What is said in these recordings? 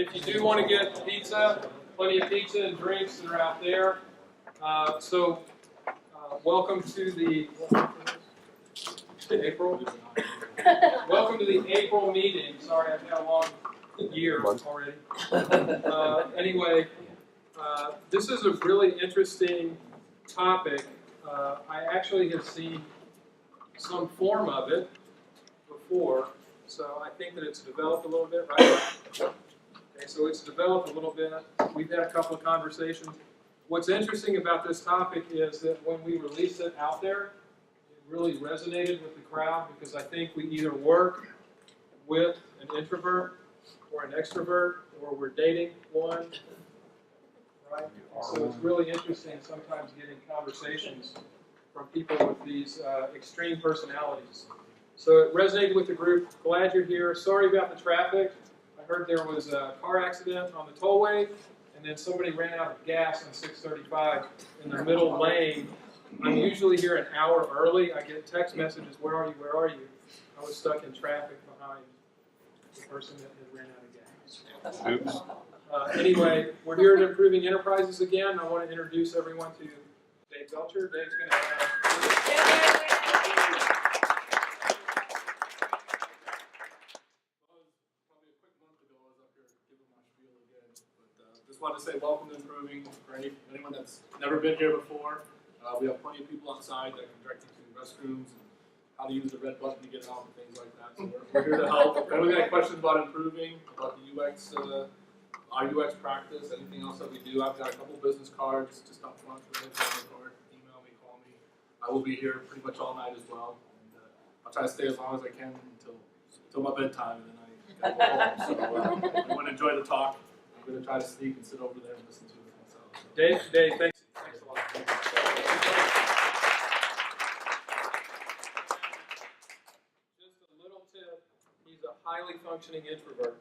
if you do want to get pizza, plenty of pizza and drinks that are out there. Welcome to the April. Welcome to the April meeting. Sorry, I've had a long year already. Anyway, this is a really interesting topic. I actually have seen some form of it before, so I think that it's developed a little bit, right? Okay, so it's developed a little bit. We've had a couple of conversations. What's interesting about this topic is that when we released it out there, it really resonated with the crowd because I think we either work with an introvert or an extrovert, or we're dating one, right? So it's really interesting sometimes getting conversations from people with these extreme personalities. So it resonated with the group. Glad you're here. Sorry about the traffic. I heard there was a car accident on the tollway, and then somebody ran out of gas on 635 in the middle lane. I'm usually here an hour early. I get text messages, where are you, where are you? I was stuck in traffic behind the person that had ran out of gas. Oops. Anyway, we're here at Improving Enterprises again. I want to introduce everyone to Dave Belcher. Dave's going to have... Just wanted to say welcome to Improving. For anyone that's never been here before, we have plenty of people outside that can direct you to restrooms and how to use the red button to get out and things like that. So we're here to help. If anyone got any questions about improving, about the UX, our UX practice, anything else that we do, I've got a couple business cards just up front for anyone. Email me, call me. I will be here pretty much all night as well. And I'll try to stay as long as I can until my bedtime, and then I gotta go home. So if you want to enjoy the talk, I'm going to try to sneak and sit over there and listen to it myself. So. Dave, thanks a lot. Just a little tip, he's a highly functioning introvert.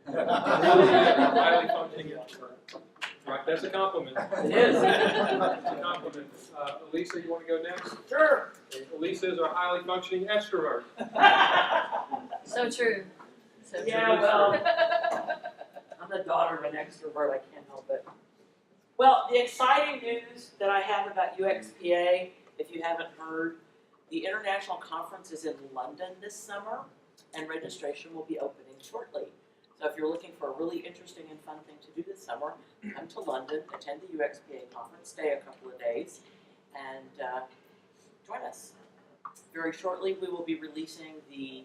Highly functioning introvert. Right, that's a compliment. It is. It's a compliment. Elisa, you want to go next? Sure. Elisa is our highly functioning extrovert. So true. So Yeah, true. well, I'm the daughter of an extrovert, I can't help it. Well, the exciting news that I have about UXPA, if you haven't heard, the international conference is in London this summer, and registration will be opening shortly. So if you're looking for a really interesting and fun thing to do this summer, come to London, attend the UXPA conference, stay a couple of days, and join us. Very shortly, we will be releasing the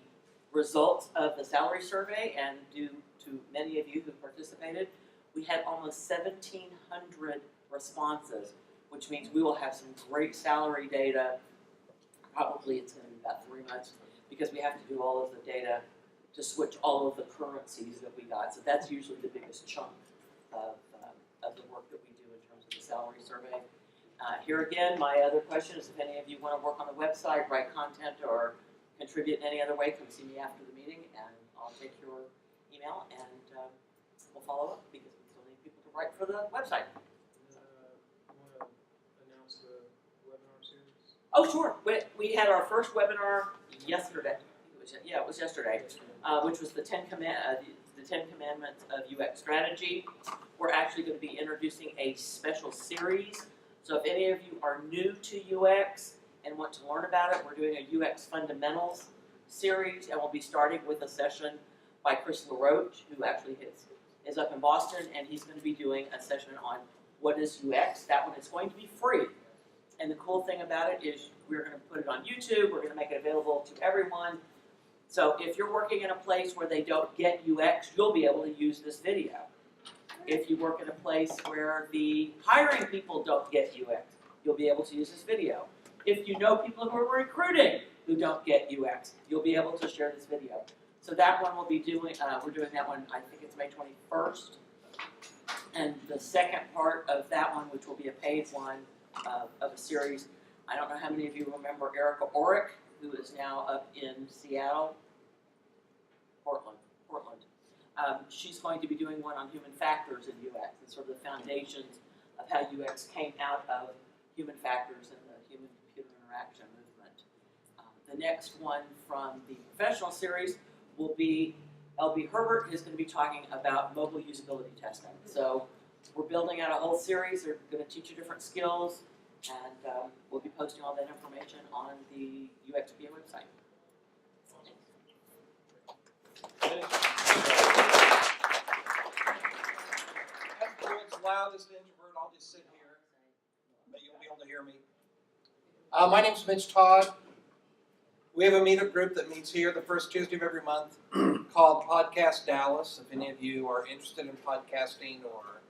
results of the salary survey, and due to many of you who participated, we had almost 1,700 responses, which means we will have some great salary data. Probably it's going to be about 3 months, because we have to do all of the data to switch all of the currencies that we got. So that's usually the biggest chunk of the work that we do in terms of the salary survey. Here again, my other question is if any of you want to work on the website, write content, or contribute in any other way, come see me after the meeting, and I'll take your email, and we'll follow up, because we still need people to write for the website. Want to announce the webinar series? Oh, sure. We had our first webinar yesterday. It was yesterday, which was the 10 Commandments of UX Strategy. We're actually going to be introducing a special series. So if any of you are new to UX and want to learn about it, we're doing a UX Fundamentals series, and we'll be starting with a session by Chris LaRoche, who actually is up in Boston, and he's going to be doing a session on what is UX. That one is going to be free. And the cool thing about it is we're going to put it on YouTube, we're going to make it available to everyone. So if you're working in a place where they don't get UX, you'll be able to use this video. If you work in a place where the hiring people don't get UX, you'll be able to use this video. If you know people who are recruiting who don't get UX, you'll be able to share this video. So that one we'll be doing, we're doing that one, I think it's May 21st. And the second part of that one, which will be a paid one of a series, I don't know how many of you remember Erica Orrick, who is now up in Seattle, Portland. She's going to be doing one on human factors in UX, and sort of the foundations of how UX came out of human factors and the human-computer interaction movement. The next one from the professional series will be LB Herbert is going to be talking about mobile usability testing. So we're building out a whole series. They're going to teach you different skills, and we'll be posting all that information on the UXPA website. That's the world's loudest introvert. I'll just sit here, but you'll be able to hear me. My name's Mitch Todd. We have a meetup group that meets here the first Tuesday of every month called Podcast Dallas. If any of you are interested in podcasting or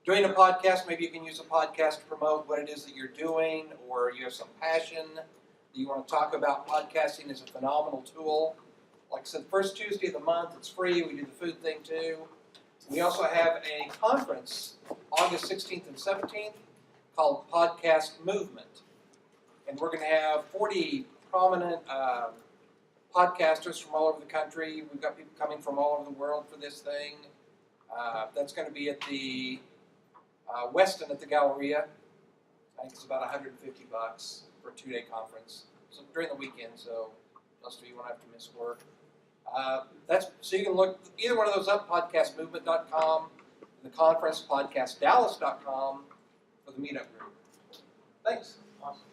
doing a podcast, maybe you can use a podcast to promote what it is that you're doing, or you have some passion that you want to talk about. Podcasting is a phenomenal tool. Like I said, the first Tuesday of the month, it's free. We do the food thing too. We also have a conference August 16th and 17th called Podcast Movement. And we're going to have 40 prominent podcasters from all over the country. We've got people coming from all over the world for this thing. That's going to be at the Weston at the Galleria. I think it's about $150 for a 2-day conference. So during the weekend, so most of you won't have to miss work. So you can look either one of those up, podcastmovement.com, the conference, podcastdallas.com for the meetup group. Thanks. Awesome.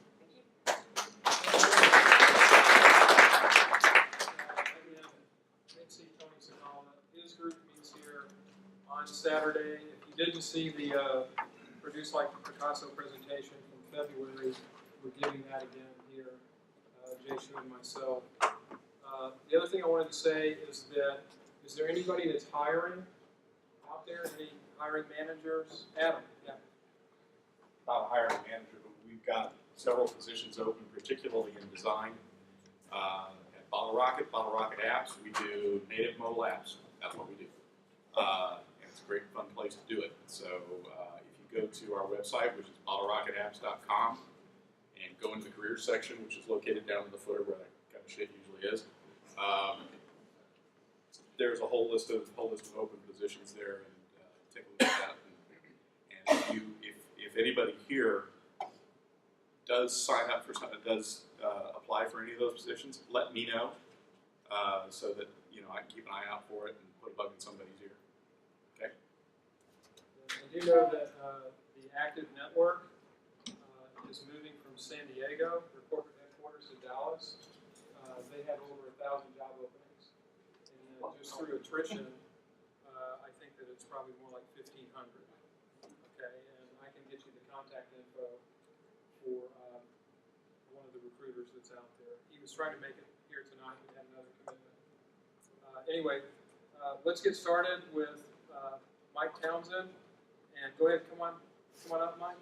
His group meets here on Saturday. If you didn't see the Produce Like Picasso presentation from February, we're giving that again here, Jay Shu and myself. The other thing I wanted to say is that, is there anybody that's hiring out there? Any hiring managers? Adam, yeah. Not a hiring manager, but we've got several positions open, particularly in design. At Bottle Rocket Apps, we do native mobile apps. That's what we do. And it's a great, fun place to do it. So if you go to our website, which is bottlerocketapps.com, and go into the careers section, which is located down in the footer where that kind of shit usually is, there's a whole list of open positions there, and take a look at that. And if anybody here does sign up for something, does apply for any of those positions, let me know so that I can keep an eye out for it and put a bug in somebody's ear. Okay. I do know that the Active Network is moving from San Diego, their corporate headquarters, to Dallas. They have over 1,000 job openings, and just through attrition, I think that it's probably more like 1,500. Okay, and I can get you the contact info for one of the recruiters that's out there. He was trying to make it here tonight, but had another commitment. Anyway, let's get started with Mike Townson, and go ahead, come on up, Mike.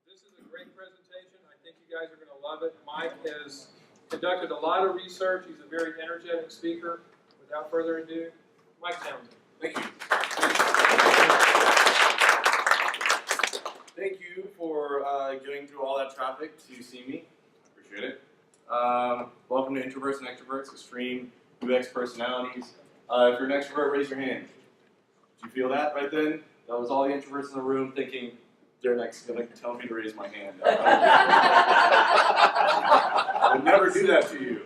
This is a great presentation. I think you guys are going to love it. Mike has conducted a lot of research. He's a very energetic speaker. Without further ado, Mike Townson. Thank you. Thank you for going through all that traffic to see me. I appreciate it. Welcome to Introverts and Extroverts, extreme UX personalities. If you're an extrovert, raise your hand. Did you feel that right then? That was all the introverts in the room thinking, they're next going to tell me to raise my hand. I would never do that to you.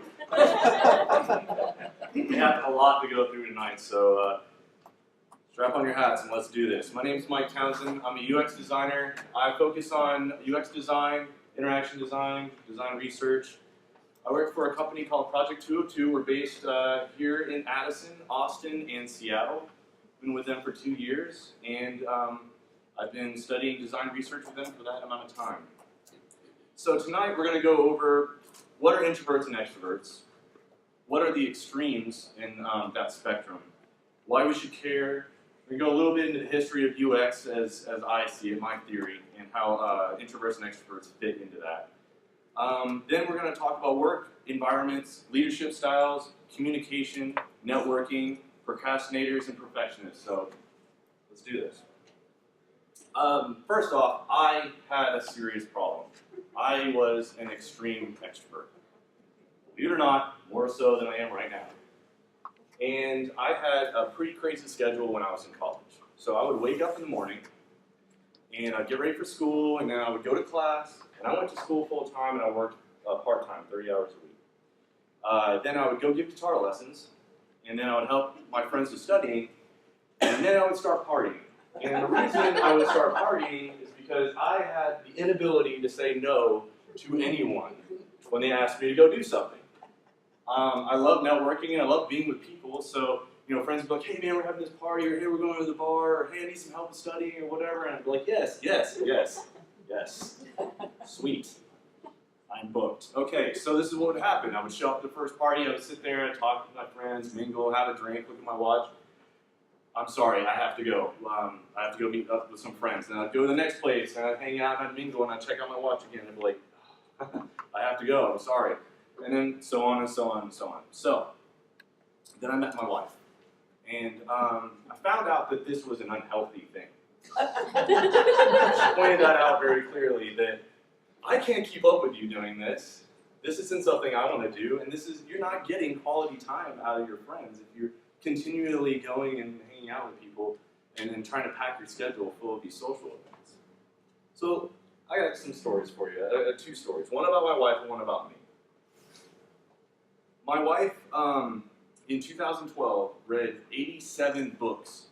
We have a lot to go through tonight, so strap on your hats and let's do this. My name is Mike Townson. I'm a UX designer. I focus on UX design, interaction design, design research. I work for a company called Project 202. We're based here in Addison, Austin, and Seattle. Been with them for 2 years, and I've been studying design research with them for that amount of time. So tonight we're going to go over what are introverts and extroverts, what are the extremes in that spectrum, why we should care. We're going to go a little bit into the history of UX as I see it, my theory, and how introverts and extroverts fit into that. Then we're going to talk about work environments, leadership styles, communication, networking, procrastinators, and perfectionists. So let's do this. First off, I had a serious problem. I was an extreme extrovert. Believe it or not, more so than I am right now. And I had a pretty crazy schedule when I was in college. So I would wake up in the morning, and I'd get ready for school, and then I would go to class, and I went to school full time, and I worked part-time, 30 hours a week. Then I would go give guitar lessons, and then I would help my friends with studying, and then I would start partying. And the reason I would start partying is because I had the inability to say no to anyone when they asked me to go do something. I love networking and I love being with people, so friends would be like, hey man, we're having this party, or hey, we're going to the bar, or hey, I need some help with studying, or whatever, and I'd be like, yes, yes, yes, yes, sweet, I'm booked. Okay, so this is what would happen. I would show up to the first party, I would sit there and talk with my friends, mingle, have a drink, look at my watch. I'm sorry, I have to go. I have to go meet up with some friends. And I'd go to the next place, and I'd hang out, and I'd mingle, and I'd check out my watch again, and I'd be like, I have to go, I'm sorry. And then so on and so on and so on. So, then I met my wife. And I found out that this was an unhealthy thing. She pointed that out very clearly, that I can't keep up with you doing this. This isn't something I want to do, and you're not getting quality time out of your friends if you're continually going and hanging out with people and trying to pack your schedule full of these social events. So I got some stories for you, two stories. One about my wife and one about me. My wife, in 2012, read 87 books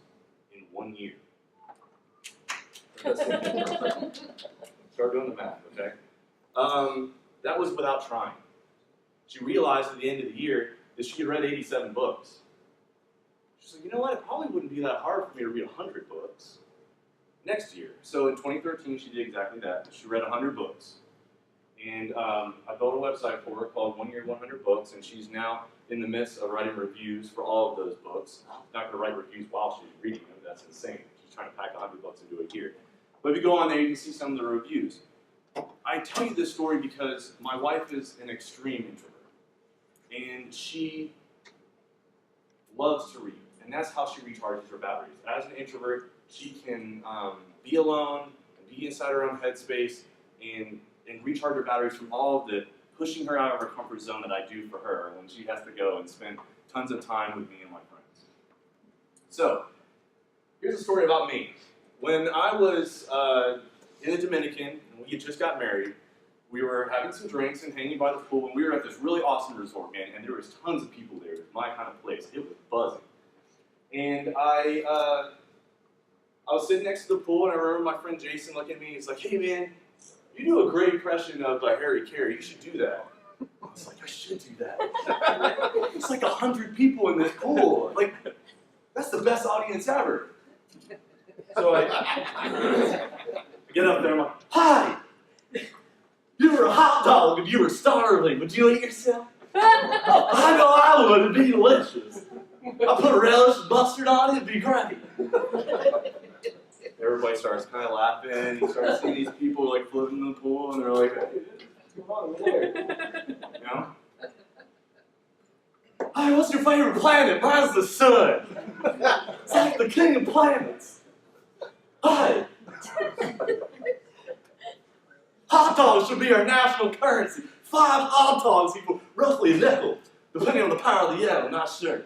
in 1 year. Start doing the math, okay? That was without trying. She realized at the end of the year that she had read 87 books. She's like, you know what, it probably wouldn't be that hard for me to read 100 books next year. So in 2013, she did exactly that. She read 100 books. And I built a website for her called 1 Year, 100 Books, and she's now in the midst of writing reviews for all of those books. She's not going to write reviews while she's reading them. That's insane. She's trying to pack 100 books into a year. But if you go on there, you can see some of the reviews. I tell you this story because my wife is an extreme introvert. And she loves to read. And that's how she recharges her batteries. As an introvert, she can be alone, and be inside her own headspace, and recharge her batteries from all of the pushing her out of her comfort zone that I do for her when she has to go and spend tons of time with me and my friends. So, here's a story about me. When I was in the Dominican, and we had just got married, we were having some drinks and hanging by the pool, and we were at this really awesome resort, man, and there was tons of people there. It was my kind of place. It was buzzing. And I was sitting next to the pool, and I remember my friend Jason looking at me. He's like, hey, man, you do a great impression of Harry Carey. You should do that. I was like, I should do that. It's like 100 people in this pool. Like, that's the best audience ever. So I get up there, I'm like, hi! You were a hot dog and you were starving. Would you eat yourself? I know I would. It'd be delicious. I put relish and mustard on it. It'd be great. Everybody starts kind of laughing. You start seeing these people floating in the pool, and they're like, hey, what's going on over there? You know? Hey, what's your favorite planet? Mine's the sun. It's like the king of planets. Hi. Hot dogs should be our national currency. 5 hot dogs equal roughly a nickel, depending on the power of the yen. I'm not sure.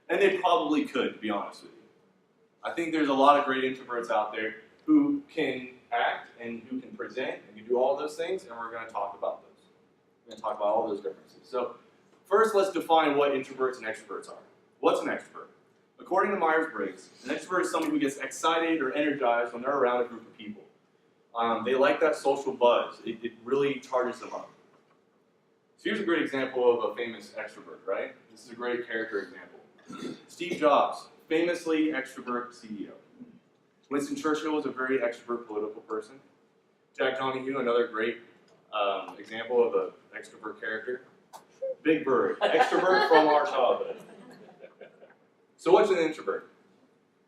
And they probably could, to be honest with you. I think there's a lot of great introverts out there who can act and who can present and can do all those things, and we're going to talk about those. We're going to talk about all those differences. So first, let's define what introverts and extroverts are. What's an extrovert? According to Myers-Briggs, an extrovert is someone who gets excited or energized when they're around a group of people. They like that social buzz. It really charges them up. So here's a great example of a famous extrovert, right? This is a great character example. Steve Jobs, famously extrovert CEO. Winston Churchill was a very extrovert political person. Jack Donahue, another great example of an extrovert character. Big Bird, extrovert from our childhood. So what's an introvert?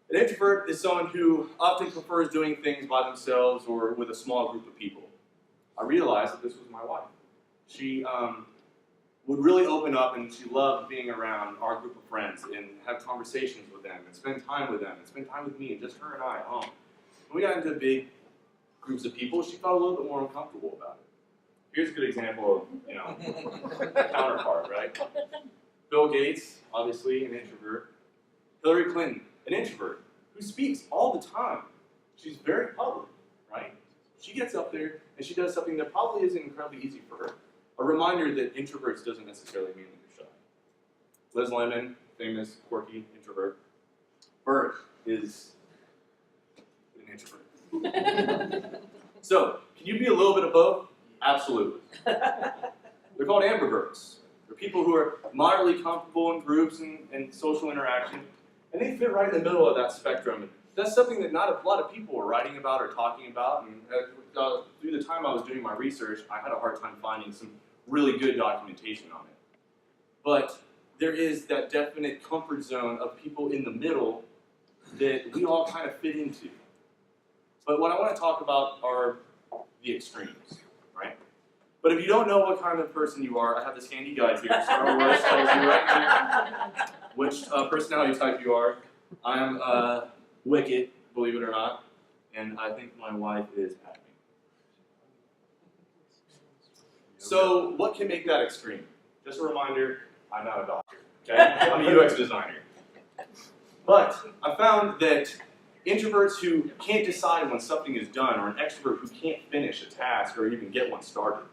An introvert is someone who often prefers doing things by themselves or with a small group of people. I realized that this was my wife. She would really open up, and she loved being around our group of friends and have conversations with them and spend time with them and spend time with me and just her and I at home. And we got into a big groups of people, she felt a little bit more uncomfortable about it. Here's a good example of, a counterpart, right? Bill Gates, obviously an introvert. Hillary Clinton, an introvert, who speaks all the time. She's very public, right? She gets up there and she does something that probably isn't incredibly easy for her. A reminder that introverts doesn't necessarily mean that you're shy. Liz Lemon, famous, quirky introvert. Bert is an introvert. So, can you be a little bit of both? Absolutely. They're called ambiverts. They're people who are moderately comfortable in groups and social interaction, and they fit right in the middle of that spectrum. That's something that not a lot of people are writing about or talking about, and through the time I was doing my research, I had a hard time finding some really good documentation on it. But there is that definite comfort zone of people in the middle that we all kind of fit into. But what I want to talk about are the extremes, right? But if you don't know what kind of person you are, I have this handy guide here. Star Wars tells you right here which personality type you are. I'm Wicked, believe it or not, and I think my wife is at me. So what can make that extreme? Just a reminder, I'm not a doctor, okay? I'm a UX designer. But I found that introverts who can't decide when something is done, or an extrovert who can't finish a task or even get one started,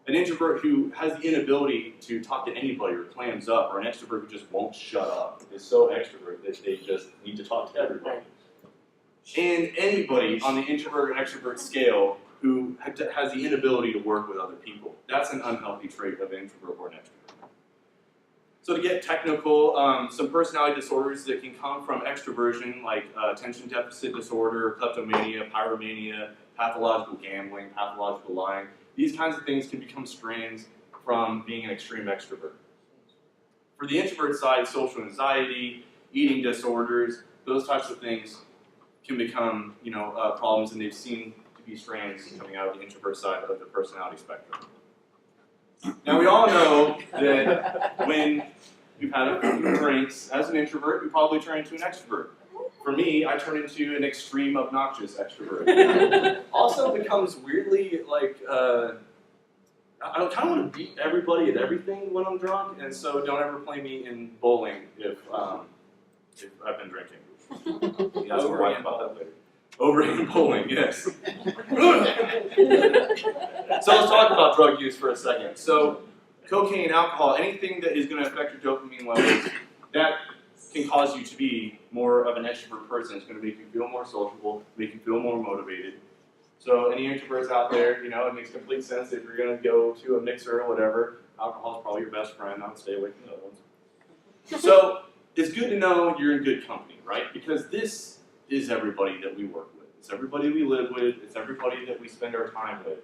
an introvert who has the inability to talk to anybody or clams up, or an extrovert who just won't shut up, is so extrovert that they just need to talk to everybody. And anybody on the introvert or extrovert scale who has the inability to work with other people. That's an unhealthy trait of an introvert or an extrovert. So to get technical, some personality disorders that can come from extroversion, like attention deficit disorder, kleptomania, pyromania, pathological gambling, pathological lying. These kinds of things can become strands from being an extreme extrovert. For the introvert side, social anxiety, eating disorders, those types of things can become, problems, and they've seen to be strands coming out of the introvert side of the personality spectrum. Now we all know that when you've had a few drinks as an introvert, you probably turn into an extrovert. For me, I turn into an extreme obnoxious extrovert. Also becomes weirdly like, I kind of want to beat everybody at everything when I'm drunk, and so don't ever play me in bowling if I've been drinking. That's a right about that later. Overeating bowling, yes. So let's talk about drug use for a second. So cocaine, alcohol, anything that is going to affect your dopamine levels, that can cause you to be more of an extrovert person. It's going to make you feel more sociable, make you feel more motivated. So any introverts out there, it makes complete sense if you're going to go to a mixer or whatever, alcohol is probably your best friend. I would stay away from the other ones. So it's good to know you're in good company, right? Because this is everybody that we work with. It's everybody we live with. It's everybody that we spend our time with.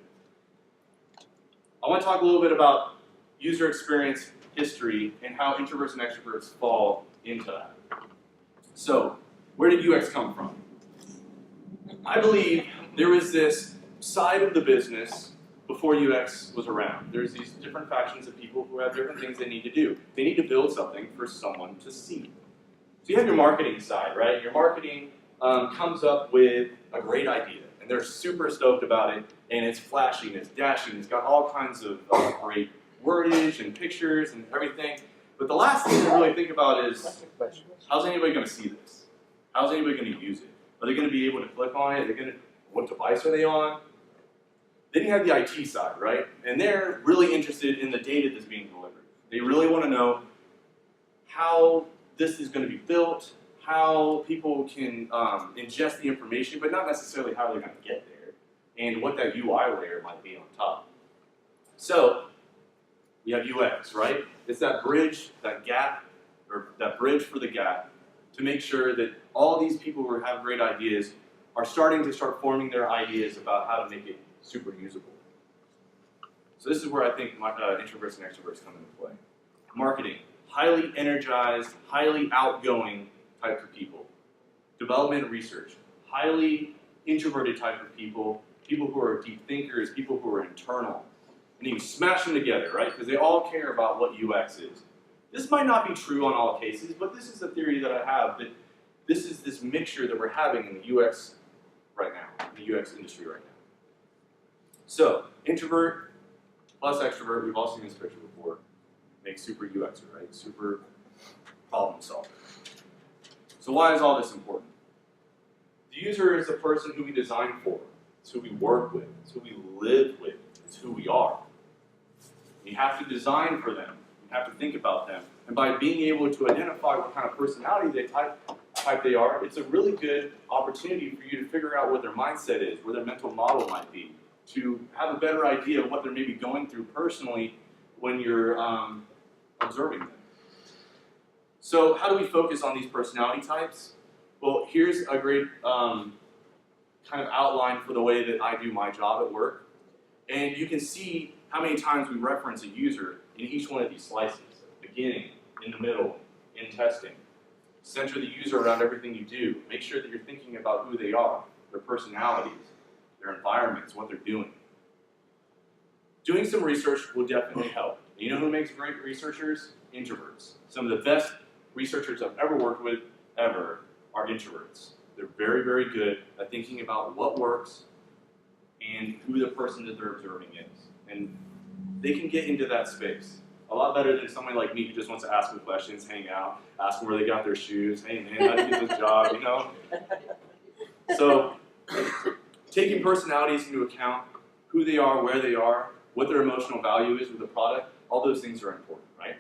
I want to talk a little bit about user experience history and how introverts and extroverts fall into that. So, where did UX come from? I believe there was this side of the business before UX was around. There's these different factions of people who have different things they need to do. They need to build something for someone to see. So you have your marketing side, right? Your marketing comes up with a great idea, and they're super stoked about it, and it's flashy, and it's dashing, it's got all kinds of great wordage and pictures and everything. But the last thing to really think about is, how's anybody going to see this? How's anybody going to use it? Are they going to be able to click on it? What device are they on? Then you have the IT side, right? And they're really interested in the data that's being delivered. They really want to know how this is going to be built, how people can ingest the information, but not necessarily how they're going to get there, and what that UI layer might be on top. So, we have UX, right? It's that bridge, that gap, or that bridge for the gap, to make sure that all these people who have great ideas are starting to forming their ideas about how to make it super usable. So this is where I think introverts and extroverts come into play. Marketing, highly energized, highly outgoing types of people. Development and research, highly introverted type of people, people who are deep thinkers, people who are internal. And you smash them together, right? Because they all care about what UX is. This might not be true on all cases, but this is a theory that I have, that this is this mixture that we're having in the UX right now, in the UX industry right now. So, introvert plus extrovert, we've all seen this picture before, makes super UXer, right? Super problem solver. So why is all this important? The user is the person who we design for. It's who we work with. It's who we live with. It's who we are. You have to design for them. You have to think about them. And by being able to identify what kind of personality type they are, it's a really good opportunity for you to figure out what their mindset is, where their mental model might be, to have a better idea of what they're maybe going through personally when you're observing them. So how do we focus on these personality types? Well, here's a great kind of outline for the way that I do my job at work. And you can see how many times we reference a user in each one of these slices. Beginning, in the middle, in testing. Center the user around everything you do. Make sure that you're thinking about who they are, their personalities, their environments, what they're doing. Doing some research will definitely help. You know who makes great researchers? Introverts. Some of the best researchers I've ever worked with, ever, are introverts. They're very, very good at thinking about what works and who the person that they're observing is. And they can get into that space. A lot better than somebody like me who just wants to ask them questions, hang out, ask them where they got their shoes. Hey man, how'd you get this job, you know? So, taking personalities into account, who they are, where they are, what their emotional value is with the product, all those things are important, right?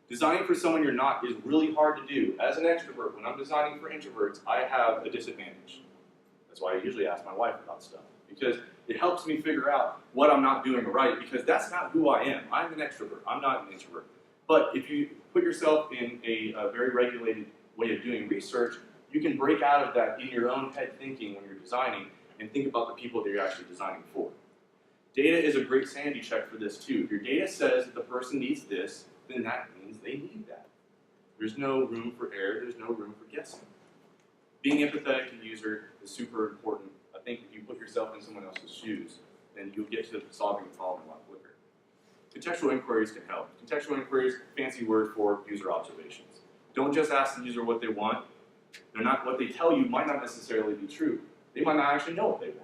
Designing for someone you're not is really hard to do. As an extrovert, when I'm designing for introverts, I have a disadvantage. That's why I usually ask my wife about stuff, because it helps me figure out what I'm not doing right, because that's not who I am. I'm an extrovert. I'm not an introvert. But if you put yourself in a very regulated way of doing research, you can break out of that in your own head thinking when you're designing and think about the people that you're actually designing for. Data is a great sanity check for this too. If your data says that the person needs this, then that means they need that. There's no room for error. There's no room for guessing. Being empathetic to the user is super important. I think if you put yourself in someone else's shoes, then you'll get to solving the problem a lot quicker. Contextual inquiries can help. Contextual inquiries, fancy word for user observations. Don't just ask the user what they want. What they tell you might not necessarily be true. They might not actually know what they want.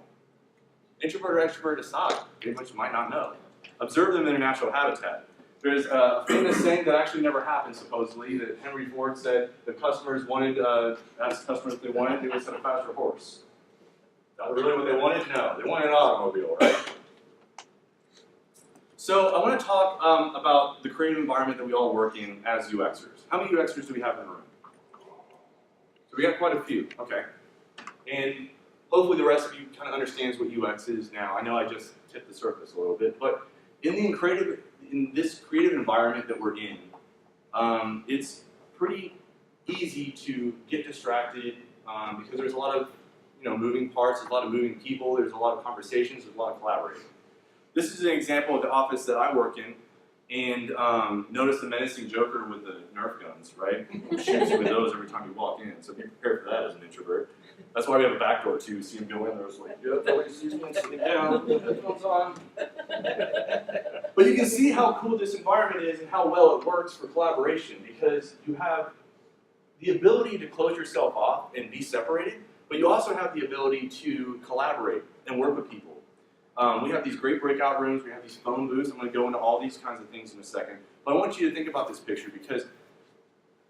Introvert or extrovert aside, they might not know. Observe them in a natural habitat. There's a famous saying that actually never happened, supposedly, that Henry Ford said the customers wanted, asked customers if they wanted, they would send a faster horse. Not really what they wanted? No. They wanted an automobile, right? So I want to talk about the creative environment that we all work in as UXers. How many UXers do we have in the room? So we got quite a few, okay. And hopefully the rest of you kind of understands what UX is now. I know I just tipped the surface a little bit, but in this creative environment that we're in, it's pretty easy to get distracted because there's a lot of moving parts, there's a lot of moving people, there's a lot of conversations, there's a lot of collaborating. This is an example of the office that I work in, and notice the menacing Joker with the Nerf guns, right? Shoots you with those every time you walk in, so be prepared for that as an introvert. That's why we have a back door too. See him go in there, it's like, yep, excuse me, sitting down, headphones on. But you can see how cool this environment is and how well it works for collaboration, because you have the ability to close yourself off and be separated, but you also have the ability to collaborate and work with people. We have these great breakout rooms, we have these phone booths. I'm going to go into all these kinds of things in a second. But I want you to think about this picture, because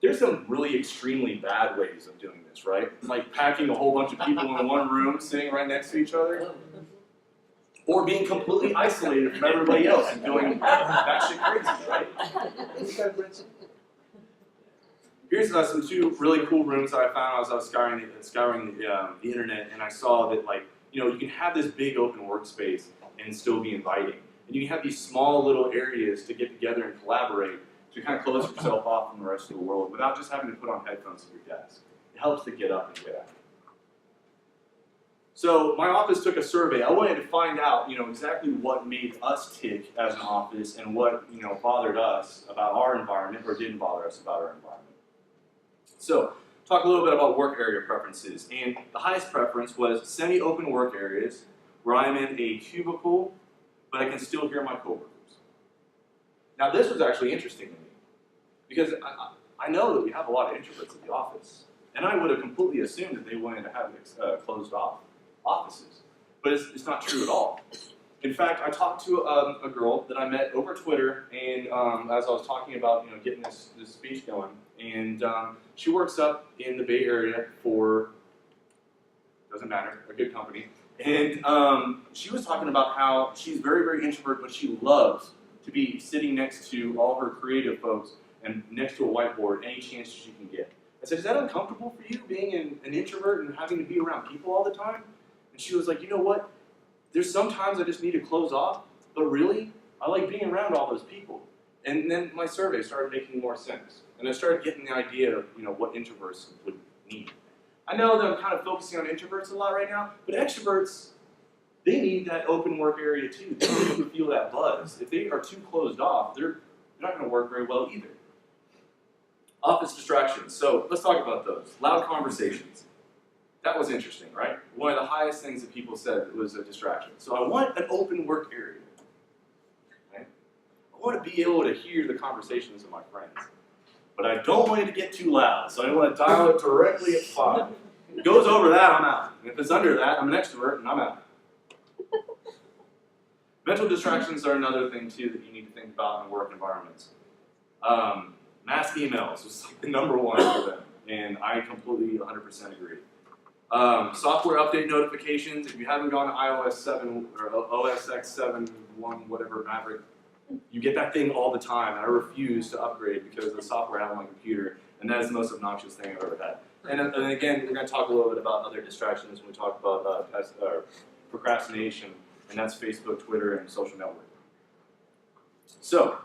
there's some really extremely bad ways of doing this, right? Like packing a whole bunch of people in one room, sitting right next to each other. Or being completely isolated from everybody else and going batshit crazy, right? Here's some two really cool rooms that I found as I was scouring the internet, and I saw that you can have this big open workspace and still be inviting. And you can have these small little areas to get together and collaborate, to kind of close yourself off from the rest of the world without just having to put on headphones at your desk. It helps to get up and get out. So my office took a survey. I wanted to find out, exactly what made us tick as an office and what, bothered us about our environment or didn't bother us about our environment. So, talk a little bit about work area preferences. And the highest preference was semi-open work areas where I'm in a cubicle, but I can still hear my coworkers. Now this was actually interesting to me, because I know that we have a lot of introverts at the office, and I would have completely assumed that they wanted to have closed off offices, but it's not true at all. In fact, I talked to a girl that I met over Twitter, and as I was talking about, getting this speech going, and she works up in the Bay Area for, doesn't matter, a good company, and she was talking about how she's very, very introvert, but she loves to be sitting next to all her creative folks and next to a whiteboard any chance she can get. I said, is that uncomfortable for you, being an introvert and having to be around people all the time? And she was like, you know what? There's sometimes I just need to close off, but really, I like being around all those people. And then my survey started making more sense. And I started getting the idea of, what introverts would need. I know that I'm kind of focusing on introverts a lot right now, but extroverts, they need that open work area too. They need to feel that buzz. If they are too closed off, they're not going to work very well either. Office distractions. So let's talk about those. Loud conversations. That was interesting, right? One of the highest things that people said was a distraction. So I want an open work area. Okay? I want to be able to hear the conversations of my friends. But I don't want it to get too loud, so I want to dial it directly at 5. If it goes over that, I'm out. And if it's under that, I'm an extrovert and I'm out. Mental distractions are another thing too that you need to think about in work environments. Mass emails was like the number one for them, and I completely 100% agree. Software update notifications. If you haven't gone to iOS 7 or OS X 7, 1, whatever, Maverick, you get that thing all the time. And I refuse to upgrade because of the software I have on my computer, and that is the most obnoxious thing I've ever had. And again, we're going to talk a little bit about other distractions when we talk about procrastination, and that's Facebook, Twitter, and social network. So,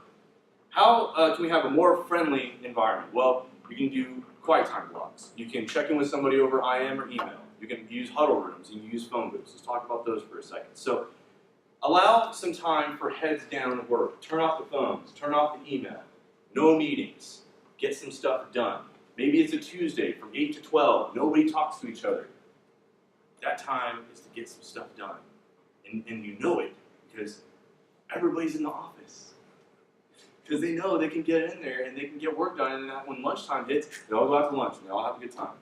how can we have a more friendly environment? Well, you can do quiet time blocks. You can check in with somebody over IM or email. You can use huddle rooms. You can use phone booths. Let's talk about those for a second. So, allow some time for heads down work. Turn off the phones. Turn off the email. No meetings. Get some stuff done. Maybe it's a Tuesday from 8 to 12. Nobody talks to each other. That time is to get some stuff done. And you know it because everybody's in the office. Because they know they can get in there and they can get work done, and then when lunchtime hits, they all go out to lunch and they all have a good time.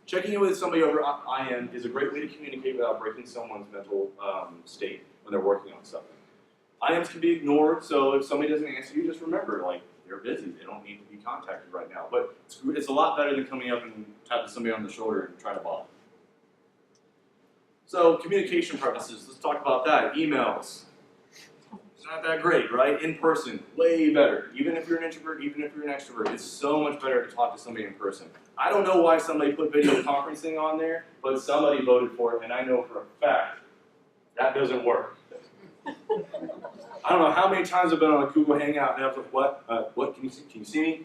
Checking in with somebody over IM is a great way to communicate without breaking someone's mental state when they're working on something. IMs can be ignored, so if somebody doesn't answer you, just remember, like, they're busy. They don't need to be contacted right now. But it's a lot better than coming up and tapping somebody on the shoulder and trying to bother. So communication preferences, let's talk about that. Emails. It's not that great, right? In person, way better. Even if you're an introvert, even if you're an extrovert, it's so much better to talk to somebody in person. I don't know why somebody put video conferencing on there, but somebody voted for it, and I know for a fact that doesn't work. I don't know how many times I've been on a Google Hangout and I was like, what, can you see me?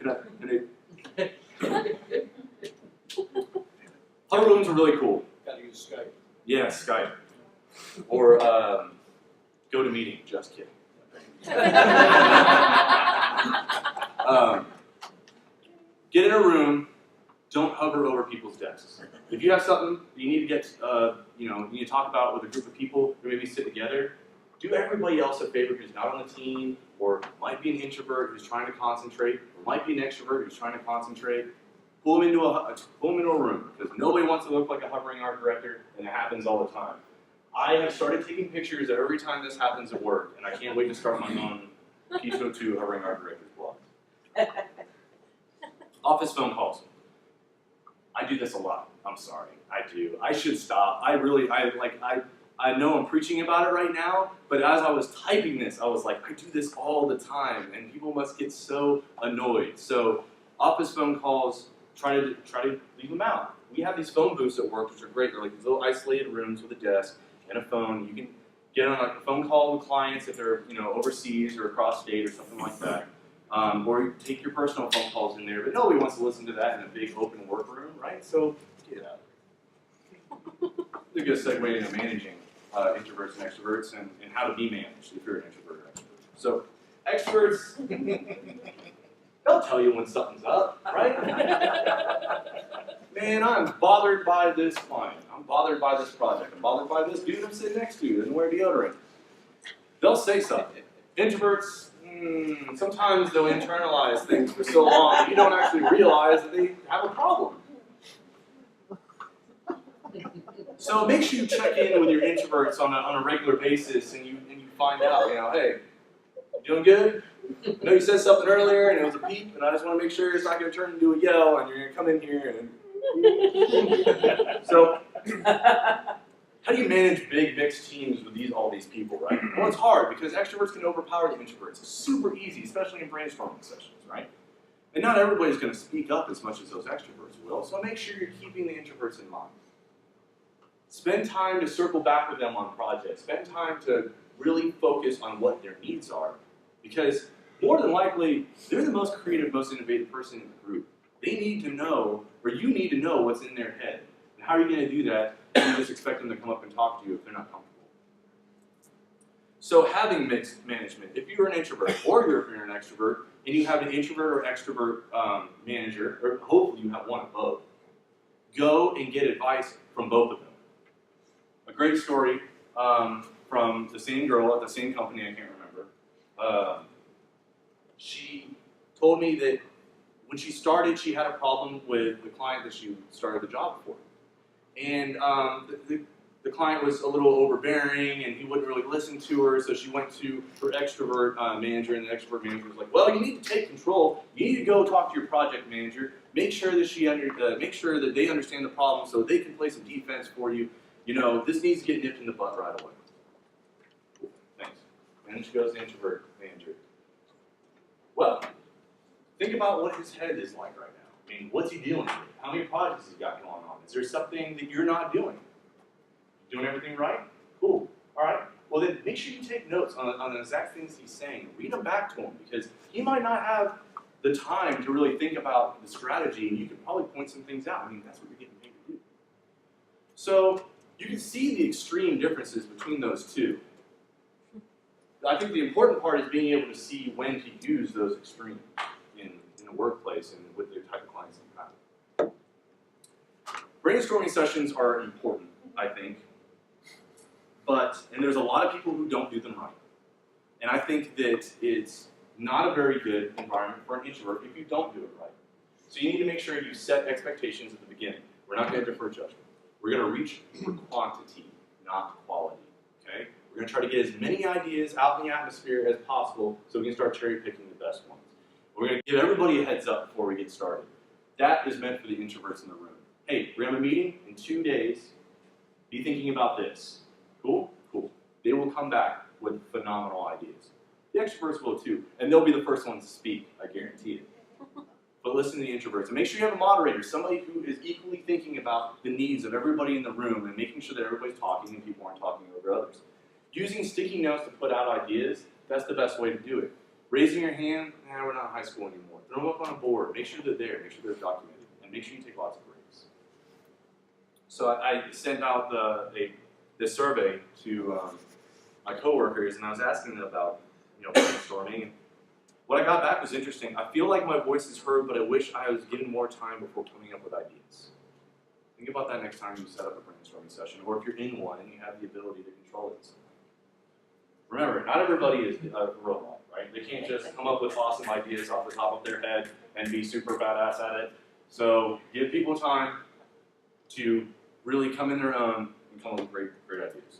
Huddle rooms are really cool. Gotta use Skype. Yeah, Skype. Or GoToMeeting, just kidding. Get in a room, don't hover over people's desks. If you have something you need to get, you need to talk about with a group of people or maybe sit together, do everybody else a favor who's not on the team, or might be an introvert who's trying to concentrate, or might be an extrovert who's trying to concentrate. Pull them into a room, because nobody wants to look like a hovering art director, and it happens all the time. I have started taking pictures every time this happens at work, and I can't wait to start my own Keto 2 hovering art director's blog. Office phone calls. I do this a lot. I'm sorry. I do. I should stop. I know I'm preaching about it right now, but as I was typing this, I was like, I do this all the time, and people must get so annoyed. So, office phone calls, try to leave them out. We have these phone booths at work, which are great. They're like these little isolated rooms with a desk and a phone. You can get on like a phone call with clients if they're overseas or across state or something like that. Or you take your personal phone calls in there, but nobody wants to listen to that in a big open workroom, right? So get it out. It's a good segue into managing introverts and extroverts and how to be managed if you're an introvert or extrovert. So extroverts, they'll tell you when something's up, right? Man, I'm bothered by this client. I'm bothered by this project. I'm bothered by this dude I'm sitting next to who doesn't wear deodorant. They'll say something. Introverts, sometimes they'll internalize things for so long that you don't actually realize that they have a problem. So make sure you check in with your introverts on a regular basis, and you find out, hey, you doing good? I know you said something earlier, and it was a peep, and I just want to make sure it's not going to turn into a yell, and you're going to come in here and. So, how do you manage big mixed teams with all these people, right? Well, it's hard because extroverts can overpower the introverts. It's super easy, especially in brainstorming sessions, right? And not everybody's going to speak up as much as those extroverts will, so make sure you're keeping the introverts in mind. Spend time to circle back with them on projects. Spend time to really focus on what their needs are, because more than likely, they're the most creative, most innovative person in the group. They need to know, or you need to know what's in their head. And how are you going to do that? You just expect them to come up and talk to you if they're not comfortable. So having mixed management, if you're an introvert, or if you're an extrovert, and you have an introvert or extrovert manager, or hopefully you have one of both, go and get advice from both of them. A great story from the same girl at the same company, I can't remember. She told me that when she started, she had a problem with the client that she started the job for. And the client was a little overbearing, and he wouldn't really listen to her, so she went to her extrovert manager, and the extrovert manager was like, well, you need to take control. You need to go talk to your project manager. Make sure that make sure that they understand the problem so they can play some defense for you. This needs to get nipped in the butt right away. Thanks. And then she goes to the introvert manager. Well, think about what his head is like right now. I mean, what's he dealing with? How many projects he's got going on? Is there something that you're not doing? Doing everything right? Cool. All right. Well, then make sure you take notes on the exact things he's saying. Read them back to him, because he might not have the time to really think about the strategy, and you can probably point some things out. I mean, that's what you're getting paid to do. So you can see the extreme differences between those two. I think the important part is being able to see when to use those extremes in the workplace and with the type of clients that you have. Brainstorming sessions are important, I think, and there's a lot of people who don't do them right. And I think that it's not a very good environment for an introvert if you don't do it right. So you need to make sure you set expectations at the beginning. We're not going to defer judgment. We're going to reach for quantity, not quality, okay? We're going to try to get as many ideas out in the atmosphere as possible so we can start cherry picking the best ones. We're going to give everybody a heads up before we get started. That is meant for the introverts in the room. Hey, we're going to have a meeting in 2 days. Be thinking about this. Cool? Cool. They will come back with phenomenal ideas. The extroverts will too, and they'll be the first ones to speak, I guarantee it. But listen to the introverts, and make sure you have a moderator, somebody who is equally thinking about the needs of everybody in the room and making sure that everybody's talking and people aren't talking over others. Using sticky notes to put out ideas, that's the best way to do it. Raising your hand, we're not in high school anymore. Throw them up on a board, make sure they're there, make sure they're documented, and make sure you take lots of breaks. So I sent out the survey to my coworkers, and I was asking them about brainstorming. What I got back was interesting. I feel like my voice is heard, but I wish I was given more time before coming up with ideas. Think about that next time you set up a brainstorming session, or if you're in one and you have the ability to control it. Remember, not everybody is a robot, right? They can't just come up with awesome ideas off the top of their head and be super badass at it. So give people time to really come in their own and come up with great ideas.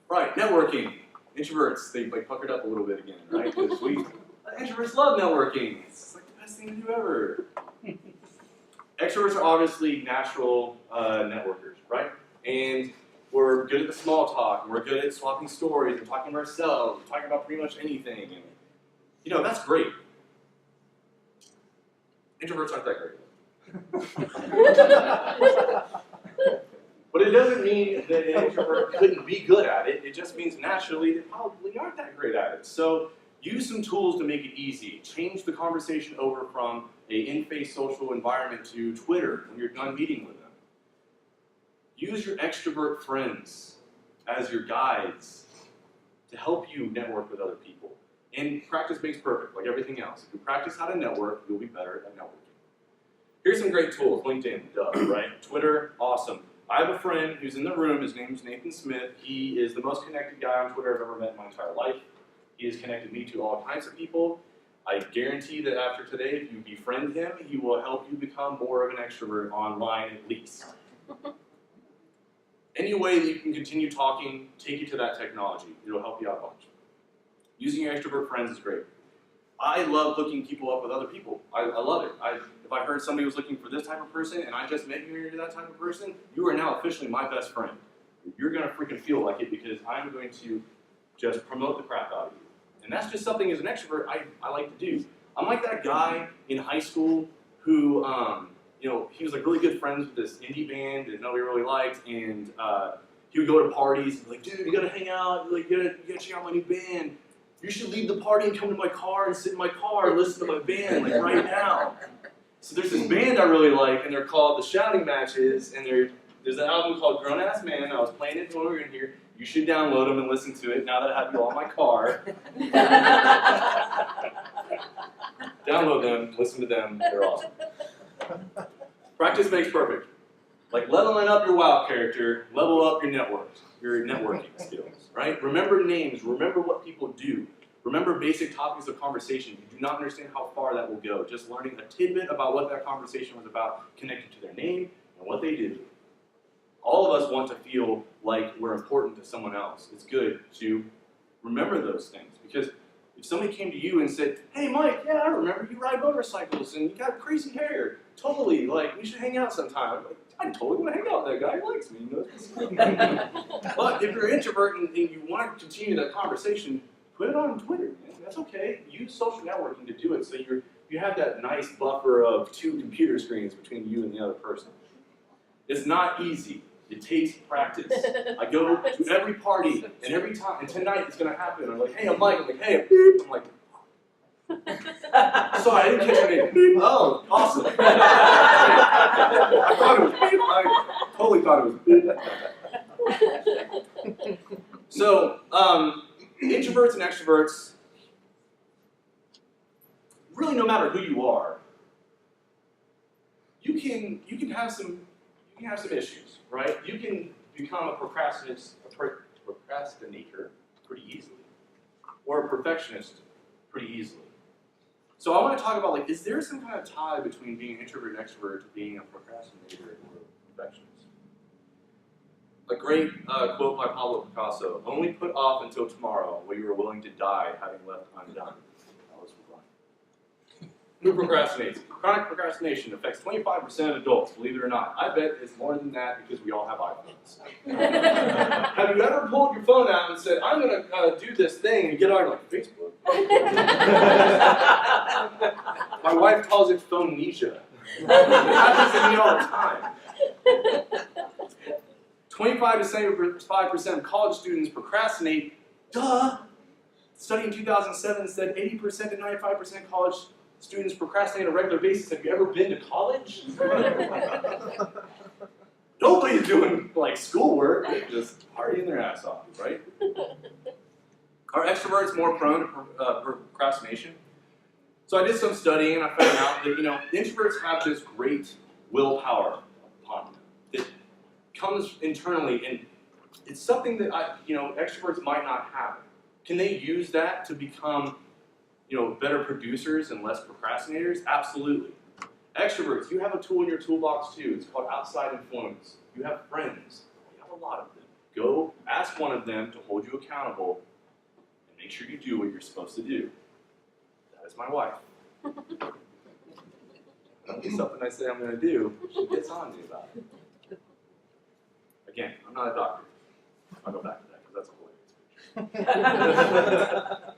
Right, networking. Introverts, they puckered up a little bit again, right? Because introverts love networking. It's like the best thing to do ever. Extroverts are obviously natural networkers, right? And we're good at the small talk, and we're good at swapping stories and talking to ourselves, and talking about pretty much anything. And, that's great. Introverts aren't that great. But it doesn't mean that an introvert couldn't be good at it. It just means naturally they probably aren't that great at it. So use some tools to make it easy. Change the conversation over from an in-face social environment to Twitter when you're done meeting with them. Use your extrovert friends as your guides to help you network with other people. And practice makes perfect, like everything else. If you practice how to network, you'll be better at networking. Here's some great tools. LinkedIn, duh, right? Twitter, awesome. I have a friend who's in the room. His name's Nathan Smith. He is the most connected guy on Twitter I've ever met in my entire life. He has connected me to all kinds of people. I guarantee that after today, if you befriend him, he will help you become more of an extrovert online at least. Any way that you can continue talking, take you to that technology. It'll help you out a bunch. Using your extrovert friends is great. I love hooking people up with other people. I love it. If I heard somebody was looking for this type of person and I just met you and you're that type of person, you are now officially my best friend. You're going to freaking feel like it because I'm going to just promote the crap out of you. And that's just something as an extrovert I like to do. I'm like that guy in high school who, you know, he was like really good friends with this indie band that nobody really liked, and he would go to parties and be like, dude, you gotta hang out, like, you gotta check out my new band. You should leave the party and come to my car and sit in my car and listen to my band, like right now. So there's this band I really like, and they're called The Shouting Matches, and there's an album called Grown Ass Man. I was playing it when we were in here. You should download them and listen to it now that I have you all in my car. Download them, listen to them, they're awesome. Practice makes perfect. Like leveling up your WoW character, level up your networking skills, right? Remember names, remember what people do. Remember basic topics of conversation. You do not understand how far that will go. Just learning a tidbit about what that conversation was about connected to their name and what they do. All of us want to feel like we're important to someone else. It's good to remember those things because if somebody came to you and said, hey Mike, yeah, I remember you ride motorcycles and you got crazy hair. Totally, like, we should hang out sometime. I'm like, I totally want to hang out with that guy. He likes me. You know? But if you're an introvert and you want to continue that conversation, put it on Twitter, man. That's okay. Use social networking to do it so you have that nice buffer of 2 computer screens between you and the other person. It's not easy. It takes practice. I go to every party, and every time, and tonight it's going to happen. I'm like, hey, I'm Mike. I'm like, hey, beep. I'm like, sorry, I didn't catch your name. Beep. Oh, awesome. I thought it was beep. I totally thought it was beep. So, introverts and extroverts, really no matter who you are, you can have some issues, right? You can become a procrastinator pretty easily, or a perfectionist pretty easily. So I want to talk about, like, is there some kind of tie between being an introvert and extrovert to being a procrastinator or a perfectionist? A great quote by Pablo Picasso: "Only put off until tomorrow what you are willing to die having left undone." That was for fun. Who procrastinates? Chronic procrastination affects 25% of adults, believe it or not. I bet it's more than that because we all have iPhones. Have you ever pulled your phone out and said, I'm going to do this thing, and you get on like Facebook? My wife calls it phoneamnesia. It happens to me all the time. 25 to 75% of college students procrastinate. Duh! Study in 2007 said 80% to 95% of college students procrastinate on a regular basis. Have you ever been to college? Nobody's doing like schoolwork, they're just partying their ass off, right? Are extroverts more prone to procrastination? So I did some studying and I found out that, you know, introverts have this great willpower upon them that comes internally, and it's something that extroverts might not have. Can they use that to become better producers and less procrastinators? Absolutely. Extroverts, you have a tool in your toolbox too. It's called outside influence. You have friends. You have a lot of them. Go ask one of them to hold you accountable and make sure you do what you're supposed to do. That is my wife. It's something I say I'm going to do, she gets on me about it. Again, I'm not a doctor. I'll go back to that because that's a hilarious picture.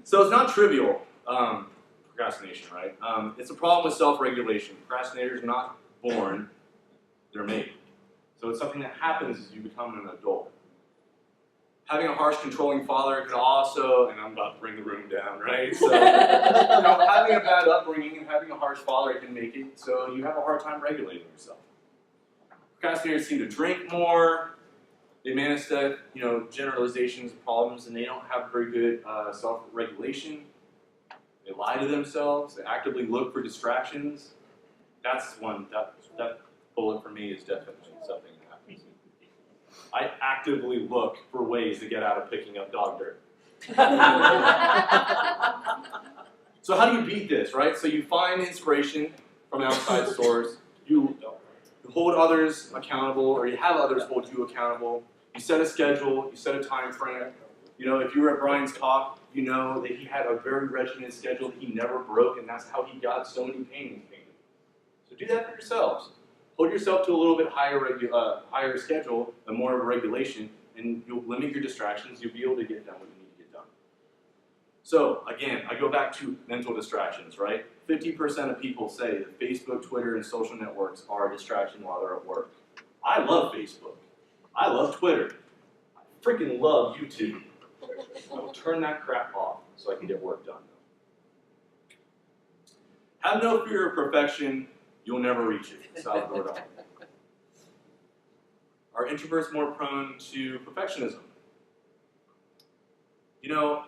So it's not trivial, procrastination, right? It's a problem with self-regulation. Procrastinators are not born, they're made. So it's something that happens as you become an adult. Having a harsh, controlling father can also, and I'm about to bring the room down, right? So having a bad upbringing and having a harsh father can make it so you have a hard time regulating yourself. Procrastinators seem to drink more. They manage that, generalizations, problems, and they don't have very good self-regulation. They lie to themselves. They actively look for distractions. That's one. That bullet for me is definitely something that happens. I actively look for ways to get out of picking up dog dirt. So how do you beat this, right? So you find inspiration from an outside source. You hold others accountable, or you have others hold you accountable. You set a schedule, you set a time frame. You know, if you were at Brian's talk, you know that he had a very regimented schedule that he never broke, and that's how he got so many paintings painted. So do that for yourselves. Hold yourself to a little bit higher schedule and more of a regulation, and you'll limit your distractions. You'll be able to get done what you need to get done. So again, I go back to mental distractions, right? 50% of people say that Facebook, Twitter, and social networks are a distraction while they're at work. I love Facebook. I love Twitter. I freaking love YouTube. I will turn that crap off so I can get work done. Have no fear of perfection. You'll never reach it. South Rhode Island. Are introverts more prone to perfectionism? You know,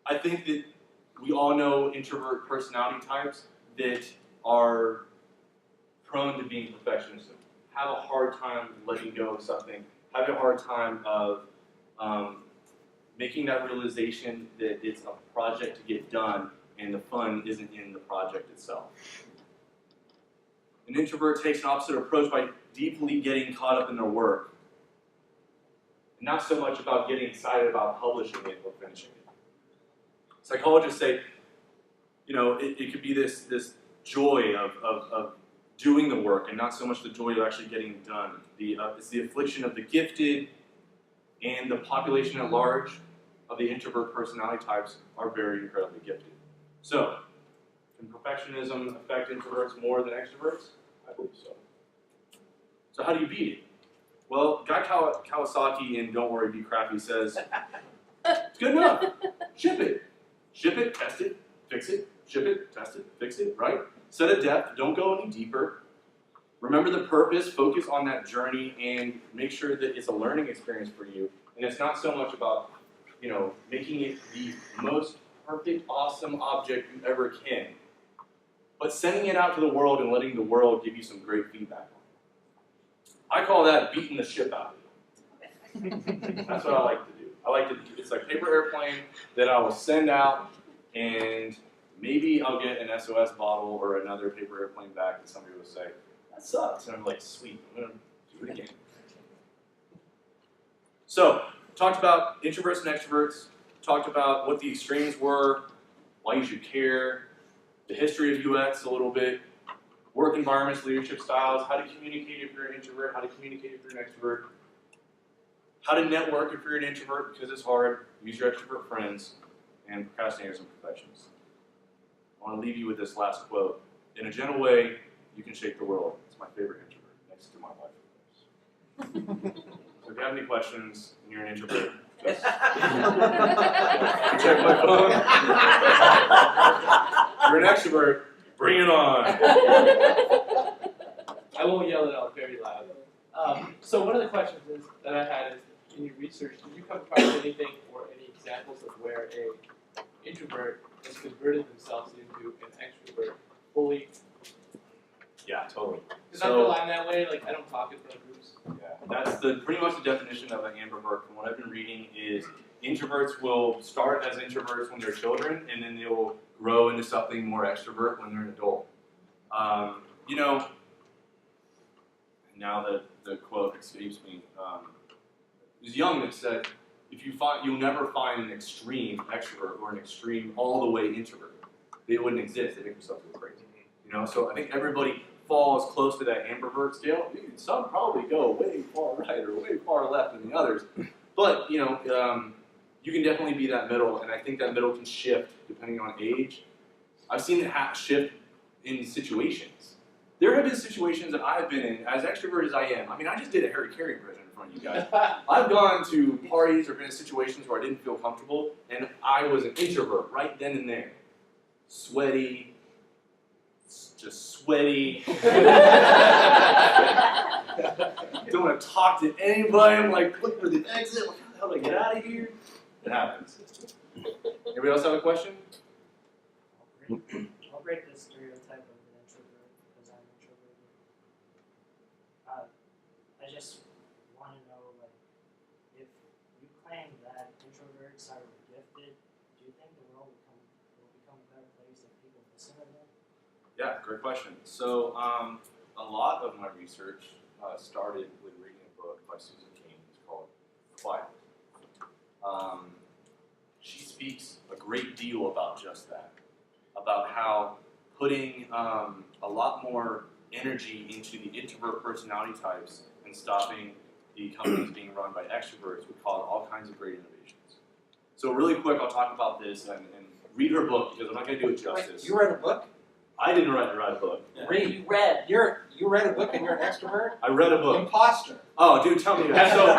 I think that we all know introvert personality types that are prone to being perfectionism. Have a hard time letting go of something. Have a hard time of making that realization that it's a project to get done and the fun isn't in the project itself. An introvert takes an opposite approach by deeply getting caught up in their work. And not so much about getting excited about publishing it or finishing it. Psychologists say, you know, it could be this joy of doing the work and not so much the joy of actually getting it done. It's the affliction of the gifted, and the population at large of the introvert personality types are very incredibly gifted. So, can perfectionism affect introverts more than extroverts? I believe so. So how do you beat it? Well, Guy Kawasaki in Don't Worry, Be Crappy says, it's good enough. Ship it. Ship it, test it, fix it, ship it, test it, fix it, right? Set a depth, don't go any deeper. Remember the purpose, focus on that journey, and make sure that it's a learning experience for you. And it's not so much about, you know, making it the most perfect, awesome object you ever can, but sending it out to the world and letting the world give you some great feedback on it. I call that beating the ship out of it. That's what I like to do. I like to, it's like paper airplane that I will send out, and maybe I'll get an SOS bottle or another paper airplane back and somebody will say, that sucks. And I'm like, sweet, I'm going to do it again. So, talked about introverts and extroverts, talked about what the extremes were, why you should care, the history of UX a little bit, work environments, leadership styles, how to communicate if you're an introvert, how to communicate if you're an extrovert, how to network if you're an introvert because it's hard, use your extrovert friends, and procrastinators and perfectionists. I want to leave you with this last quote. In a gentle way, you can shape the world. It's my favorite introvert, next to my wife, of course. So if you have any questions and you're an introvert, just check my phone. If you're an extrovert, bring it on. I won't yell it out very loud. So one of the questions that I had is, in your research, did you come across anything or any examples of where an introvert has converted themselves into an extrovert fully? Yeah, totally. Because I feel I'm that way, like I don't talk in front of groups. Yeah, that's pretty much the definition of an ambivert. From what I've been reading, is introverts will start as introverts when they're children, and then they will grow into something more extrovert when they're an adult. You know, now that the quote escapes me, it was Young that said, "If you find, you'll never find an extreme extrovert or an extreme all the way introvert. They wouldn't exist. They make themselves go crazy." You know, so I think everybody falls close to that ambivert scale. Some probably go way far right or way far left than the others, but you know, you can definitely be that middle, and I think that middle can shift depending on age. I've seen it shift in situations. There have been situations that I've been in, as extrovert as I am. I mean, I just did a Harry Carey impression in front of you guys. I've gone to parties or been in situations where I didn't feel comfortable, and I was an introvert right then and there. Sweaty, just sweaty. Don't want to talk to anybody. I'm like, look for the exit. How do I get out of here? It happens. Anybody else have a question? I'll break the stereotype of an introvert because I'm introverted. I just want to know, like, if you claim that introverts are gifted, do you think the world will become a better place if people listen to them? Yeah, great question. So a lot of my research started with reading a book by Susan Cain. It's called Quiet. She speaks a great deal about just that, about how putting a lot more energy into the introvert personality types and stopping the companies being run by extroverts would cause all kinds of great innovations. So really quick, I'll talk about this and read her book because I'm not going to do it justice. Wait, you read a book? I didn't write a book. You read. You read a book and you're an extrovert? I read a book. Imposter. Oh, dude, tell me that. So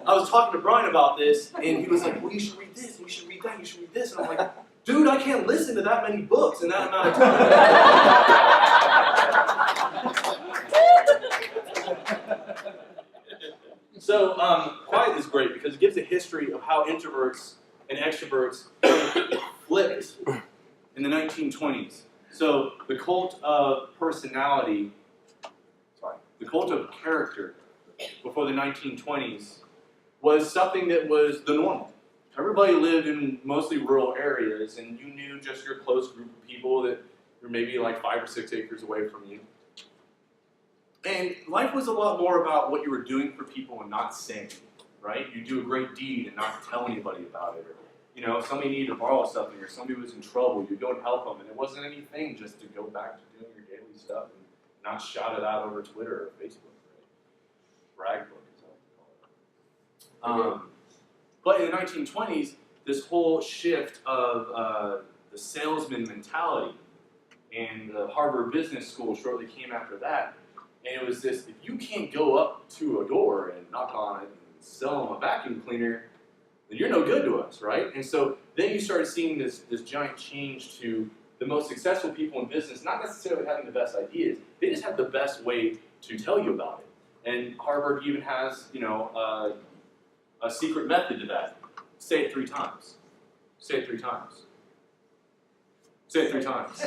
I was talking to Brian about this, and he was like, well, you should read this, and you should read that, you should read this. And I'm like, dude, I can't listen to that many books in that amount of time. So, Quiet is great because it gives a history of how introverts and extroverts flipped in the 1920s. So, the cult of personality, the cult of character before the 1920s was something that was the normal. Everybody lived in mostly rural areas, and you knew just your close group of people that were maybe like 5 or 6 acres away from you. And life was a lot more about what you were doing for people and not saying, right? You do a great deed and not tell anybody about it. Or, you know, if somebody needed to borrow something or somebody was in trouble, you'd go and help them. And it wasn't anything just to go back to doing your daily stuff and not shout it out over Twitter or Facebook, right? Brag book is how we call it. But in the 1920s, this whole shift of the salesman mentality, and the Harvard Business School shortly came after that. And it was this, if you can't go up to a door and knock on it and sell them a vacuum cleaner, then you're no good to us, right? And so then you started seeing this giant change to the most successful people in business, not necessarily having the best ideas, they just have the best way to tell you about it. And Harvard even has, you know, a secret method to that. Say it 3 times. Say it 3 times. Say it 3 times.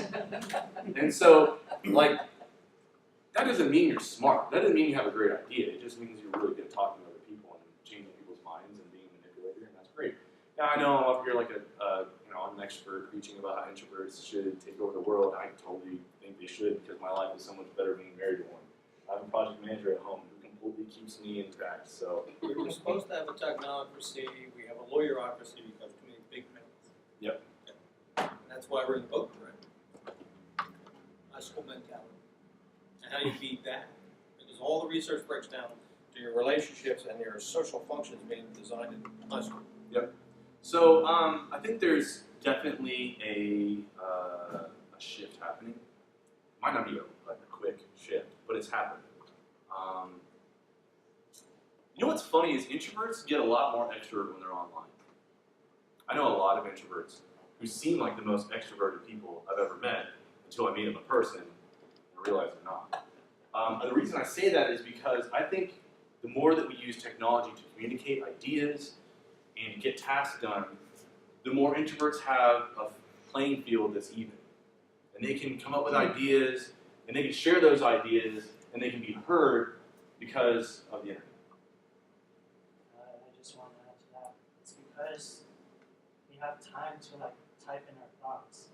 And so, like, that doesn't mean you're smart. That doesn't mean you have a great idea. It just means you're really good at talking to other people and changing people's minds and being a manipulator, and that's great. Now, I know I'm up here like you know, I'm an expert preaching about how introverts should take over the world. I totally think they should because my life is so much better being married to one. I have a project manager at home who completely keeps me intact, so. We were supposed to have a technocracy, we have a lawyerocracy because too many big mouths. Yep. And that's why we're in the boat, right? High school mentality. And how you beat that. Because all the research breaks down to your relationships and your social functions being designed in high school. Yep. So I think there's definitely a shift happening. Might not be a quick shift, but it's happening. You know what's funny is introverts get a lot more extrovert when they're online. I know a lot of introverts who seem like the most extroverted people I've ever met until I meet them in person and realize they're not. And the reason I say that is because I think the more that we use technology to communicate ideas and get tasks done, the more introverts have a playing field that's even. And they can come up with ideas, and they can share those ideas, and they can be heard because of the internet. I just want to add to that. It's because we have time to like type in our thoughts,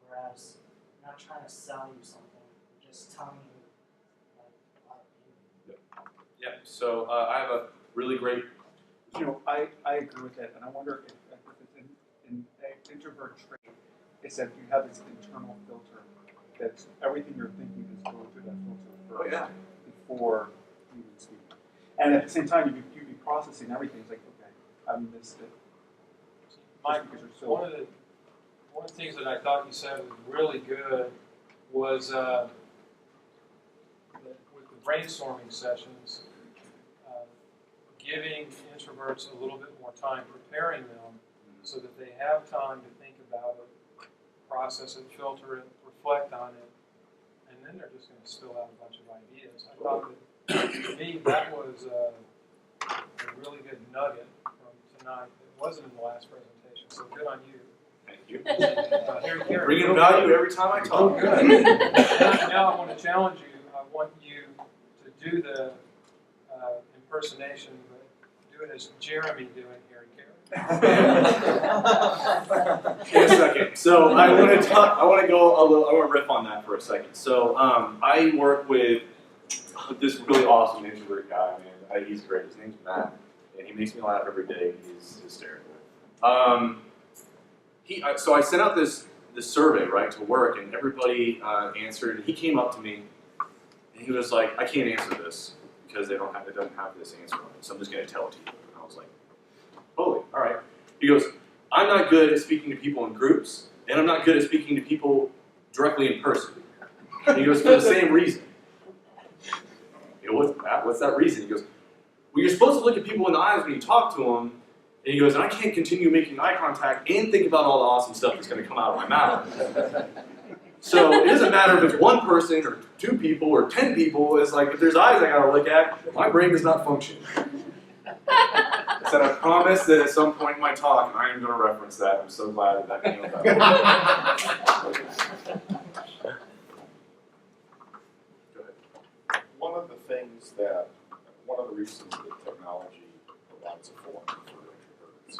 whereas we're not trying to sell you something. We're just telling you like our opinion. Yep. So I have a really great. You know, I agree with that, and I wonder if it's in an introvert trait, is that you have this internal filter that everything you're thinking is going through that filter first before you even speak. And at the same time, you'd be processing everything. It's like, okay, I missed it. Mike, one of the things that I thought you said was really good was with the brainstorming sessions, giving introverts a little bit more time, preparing them so that they have time to think about it, process it, filter it, reflect on it, and then they're just going to spill out a bunch of ideas. I thought that, to me, that was a really good nugget from tonight that wasn't in the last presentation, so good on you. Thank you. Here, Bringing value every time I talk. Oh, good. Now I want to challenge you. I want you to do the impersonation, but do it as Jeremy doing Harry Carey. in a second. So I want to riff on that for a second. So I work with this really awesome introvert guy, man. He's great. His name's Matt, and he makes me laugh every day. He's hysterical. So I sent out this survey, right, to work, and everybody answered. And he came up to me, and he was like, "I can't answer this because it doesn't have this answer on it. So I'm just going to tell it to you." And I was like, "Holy, all right." He goes, "I'm not good at speaking to people in groups, and I'm not good at speaking to people directly in person." And he goes, "For the same reason." You know, what's that reason? He goes, "Well, you're supposed to look at people in the eyes when you talk to them." And he goes, "And I can't continue making eye contact and think about all the awesome stuff that's going to come out of my mouth." So it doesn't matter if it's one person or 2 people or 10 people. It's like, if there's eyes I got to look at, my brain does not function. I said, I promise that at some point in my talk, and I am going to reference that. I'm so glad that came about. Go ahead. One of the reasons that technology provides a forum for introverts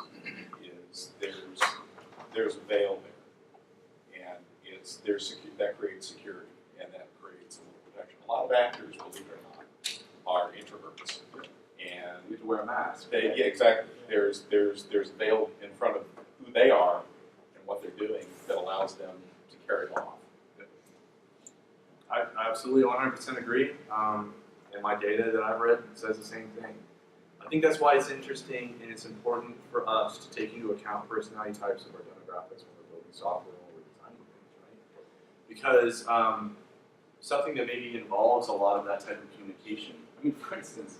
is there's a veil there, and that creates security, and that creates a little protection. A lot of actors, believe it or not, are introverts, and You have to wear a mask. yeah, exactly. There's a veil in front of who they are and what they're doing that allows them to carry it off. I absolutely 100% agree. And my data that I've read says the same thing. I think that's why it's interesting and it's important for us to take into account personality types of our demographics when we're building software and we're designing things, right? Because something that maybe involves a lot of that type of communication. I mean, for instance,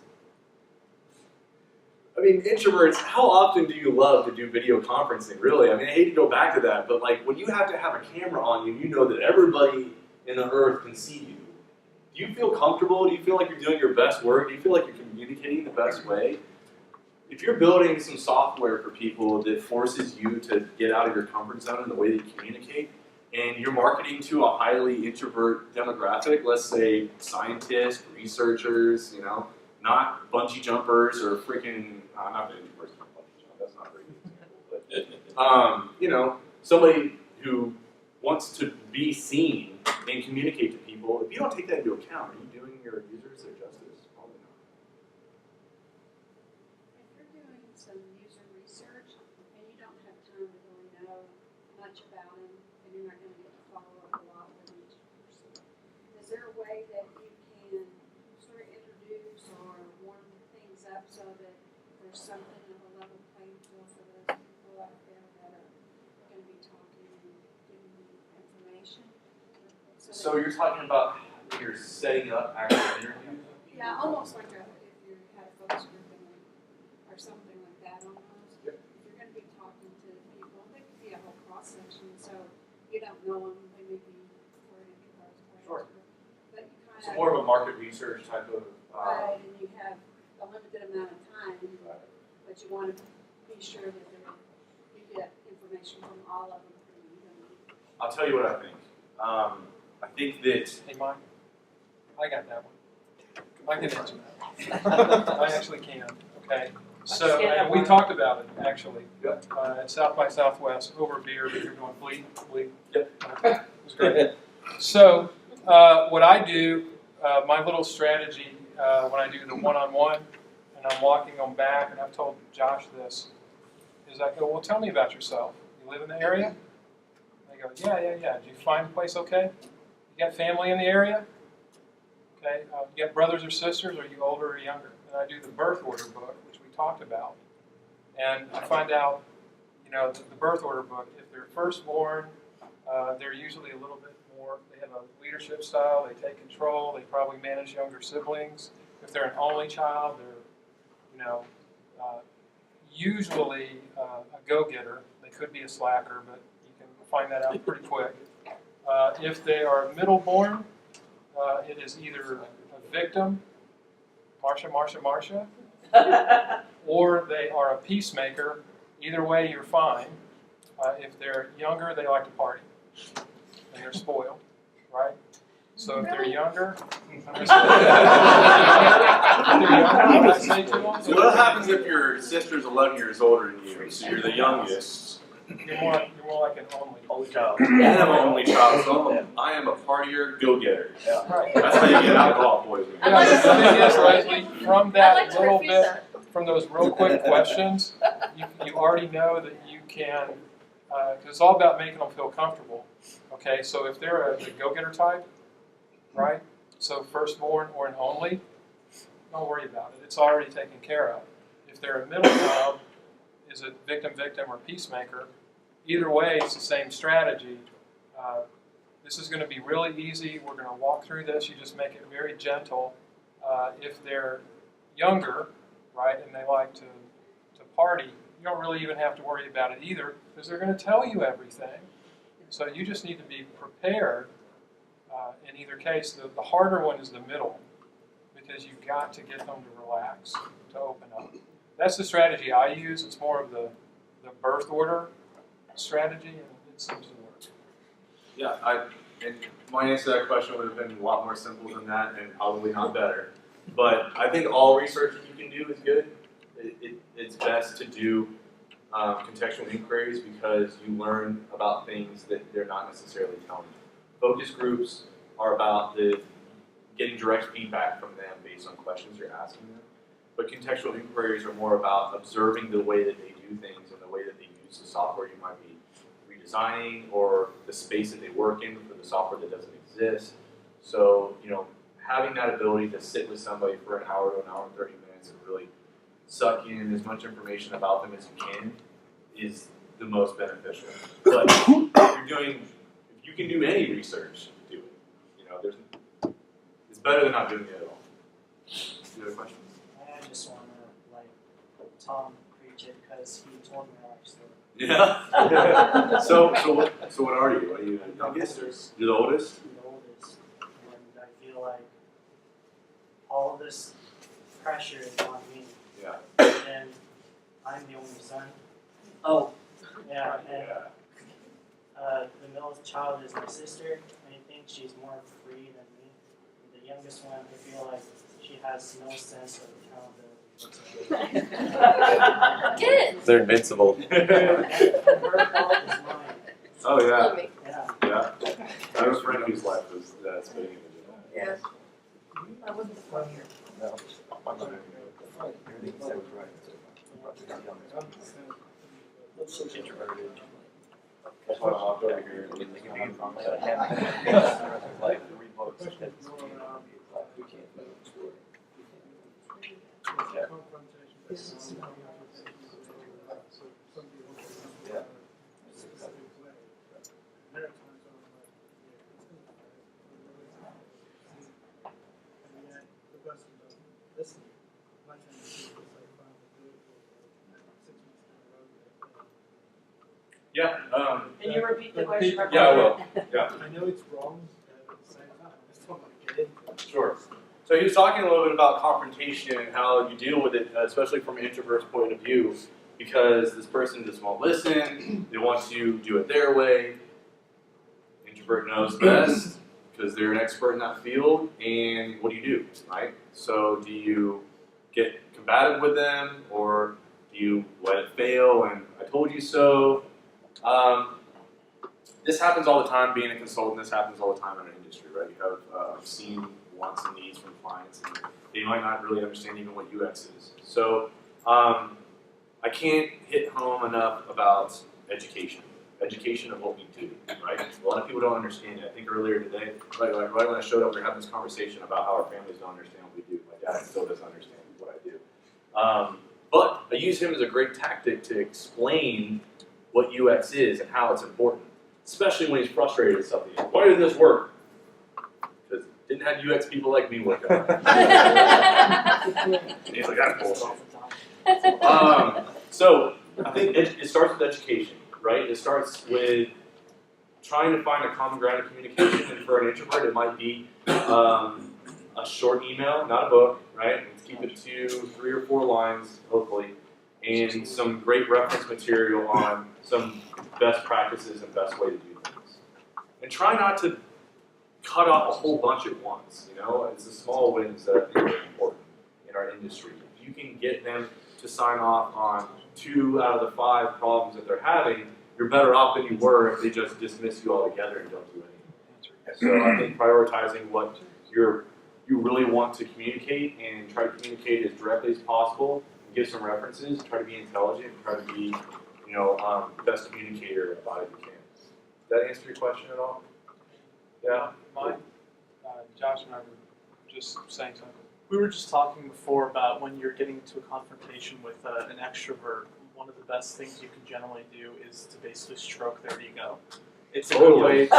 introverts, how often do you love to do video conferencing, really? I mean, I hate to go back to that, but like when you have to have a camera on you, you know that everybody in the earth can see you. Do you feel comfortable? Do you feel like you're doing your best work? Do you feel like you're communicating the best way? If you're building some software for people that forces you to get out of your comfort zone in the way that you communicate, and you're marketing to a highly introvert demographic, let's say scientists, researchers, you know, not bungee jumpers or freaking, not the person who bungee jump, that's not a very good example, but, you know, somebody who wants to be seen and communicate to people, if you don't take that into account, are you doing your users their justice? Probably not. If you're doing some user research and you don't have time to really know much about them, and you're not going to get to follow up a lot with each person, is there a way that you can sort of introduce or warm things up so that there's something of a level playing field for those people out there that are going to be talking and giving you information? So you're talking about when you're setting up actual interviews? Yeah, almost like if you had a focus group or something like that almost. Yep. If you're going to be talking to people, they could be a whole cross section, so you don't know them, they may be for introverts. Sure. But you kind So of. more of a market research type of. Right, and you have a limited amount of time, but you want to be sure that you get information from all of them pretty evenly. I'll tell you what I think. I think that. Hey, Mike, I got that one. I can answer that. I actually can, okay? So, and we talked about it, actually, at South by Southwest, over beer, but you're going bleed. Yep. Okay, it was great. So, what I do, my little strategy, when I do the one-on-one, and I'm walking them back, and I've told Josh this, is I go, well, tell me about yourself. You live in the area? They go, yeah. Did you find the place okay? You got family in the area? Okay. You got brothers or sisters? Are you older or younger? And I do the birth order book, which we talked about. And I find out, you know, the birth order book, if they're firstborn, they're usually a little bit more, they have a leadership style, they take control, they probably manage younger siblings. If they're an only child, they're, you know, usually a go-getter. They could be a slacker, but you can find that out pretty quick. If they are middle-born, it is either a victim, Marsha, or they are a peacemaker. Either way, you're fine. If they're younger, they like to party, and they're spoiled, right? So if they're younger, So what happens if your sister's 11 years older than you, so you're the youngest, You're more like an only I child. am an only child, so I am a partier go-getter. Right. That's how you get alcohol poisoning. Yeah, the thing is, Leslie, from I'd that like to little refute bit, that. from those real quick questions, you already know that you can, because it's all about making them feel comfortable. Okay, so if they're a go-getter type, right? So firstborn or an only, don't worry about it. It's already taken care of. If they're a middle child, is it victim or peacemaker? Either way, it's the same strategy. This is going to be really easy. We're going to walk through this. You just make it very gentle. If they're younger, right, and they like to party, you don't really even have to worry about it either because they're going to tell you everything. So you just need to be prepared in either case. The harder one is the middle because you've got to get them to relax, to open up. That's the strategy I use. It's more of the birth order strategy, and it seems to work. Yeah, and my answer to that question would have been a lot more simple than that and probably not better. But I think all research that you can do is good. It's best to do contextual inquiries because you learn about things that they're not necessarily telling you. Focus groups are about getting direct feedback from them based on questions you're asking them. But contextual inquiries are more about observing the way that they do things and the way that they use the software you might be redesigning or the space that they work in for the software that doesn't exist. So, having that ability to sit with somebody for an hour to an hour and 30 minutes and really suck in as much information about them as you can is the most beneficial. But if you can do any research, do it. It's better than not doing it at all. You have a question? I just want to Tom preach it because he told me our story. Yeah. So what are you? Are you the youngest or you're the oldest? I'm the oldest, and I feel like all of this pressure is on me. Yeah. And I'm the only son. Oh. Yeah, and the middle child is my sister. I think she's more free than me. The youngest one, I feel like she has no sense of accountability. Kids. They're invincible. Her fault is mine. Oh yeah. Love me. Yeah. Yeah. I have a friend whose life was that spitting image of that. Yeah. I wasn't the one here. No. That's why I hopped over here and looked at Yeah. Can you repeat the question? Yeah, I will. Yeah. I know it's wrong, but at the same time, I just don't want to get into it. Sure. So he was talking a little bit about confrontation and how you deal with it, especially from an introvert's point of view, because this person just won't listen, they want to do it their way. Introvert knows best because they're an expert in that field, and what do, right? So do you get combative with them, or do you let it fail and I told you so? This happens all the time being a consultant. This happens all the time in our industry, right? You have seen wants and needs from clients, and they might not really understand even what UX is. So I can't hit home enough about education of what we do, right? A lot of people don't understand it. I think earlier today, right when I showed up, we were having this conversation about how our families don't understand what we do. My dad still doesn't understand what I do. But I use him as a great tactic to explain what UX is and how it's important, especially when he's frustrated with something. Why didn't this work? Because didn't have UX people like me work on it. And he's like, that's bullshit. So I think it starts with education, right? It starts with trying to find a common ground of communication, and for an introvert, it might be a short email, not a book, right? Let's keep it to 3 or 4 lines, hopefully, and some great reference material on some best practices and best way to do things. And try not to cut off a whole bunch at once, It's the small wins that I think are important in our industry. If you can get them to sign off on 2 out of the 5 problems that they're having, you're better off than you were if they just dismiss you altogether and don't do anything. So I think prioritizing what you really want to communicate and try to communicate as directly as possible, and give some references, try to be intelligent, try to be, best communicator about it you can. Does that answer your question at all? Yeah? Mine? Josh and I were just saying something. We were just talking before about when you're getting into a confrontation with an extrovert, one of the best things you can generally do is to basically stroke their ego. It's a good way to,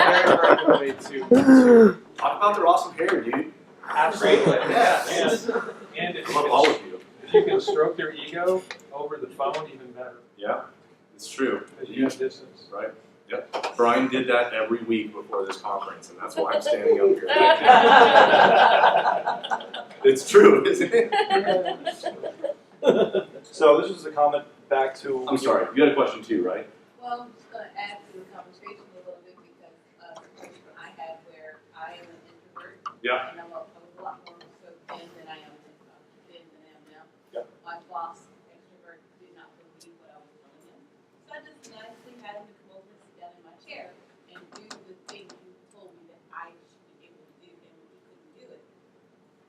very, very good way to Talk about their awesome hair, dude. absolutely. Yeah. And if I love all of you. you can stroke their ego over the phone, even better. Yeah, it's true. Because you have distance. Right? Yep. Brian did that every week before this conference, and that's why I'm standing up here. It's true, isn't it? So this is a comment back to. I'm sorry, you had a question too, right? Well, I'm just gonna add to the conversation a little bit because of the question I had where I am an introvert. Yeah. And I was a lot more so then than I am now. Yeah. My boss, extrovert, did not believe what I was telling him. So I just nicely had him to come over and sit down in my chair and do the thing you told me that I should be able to do, and when he couldn't do it,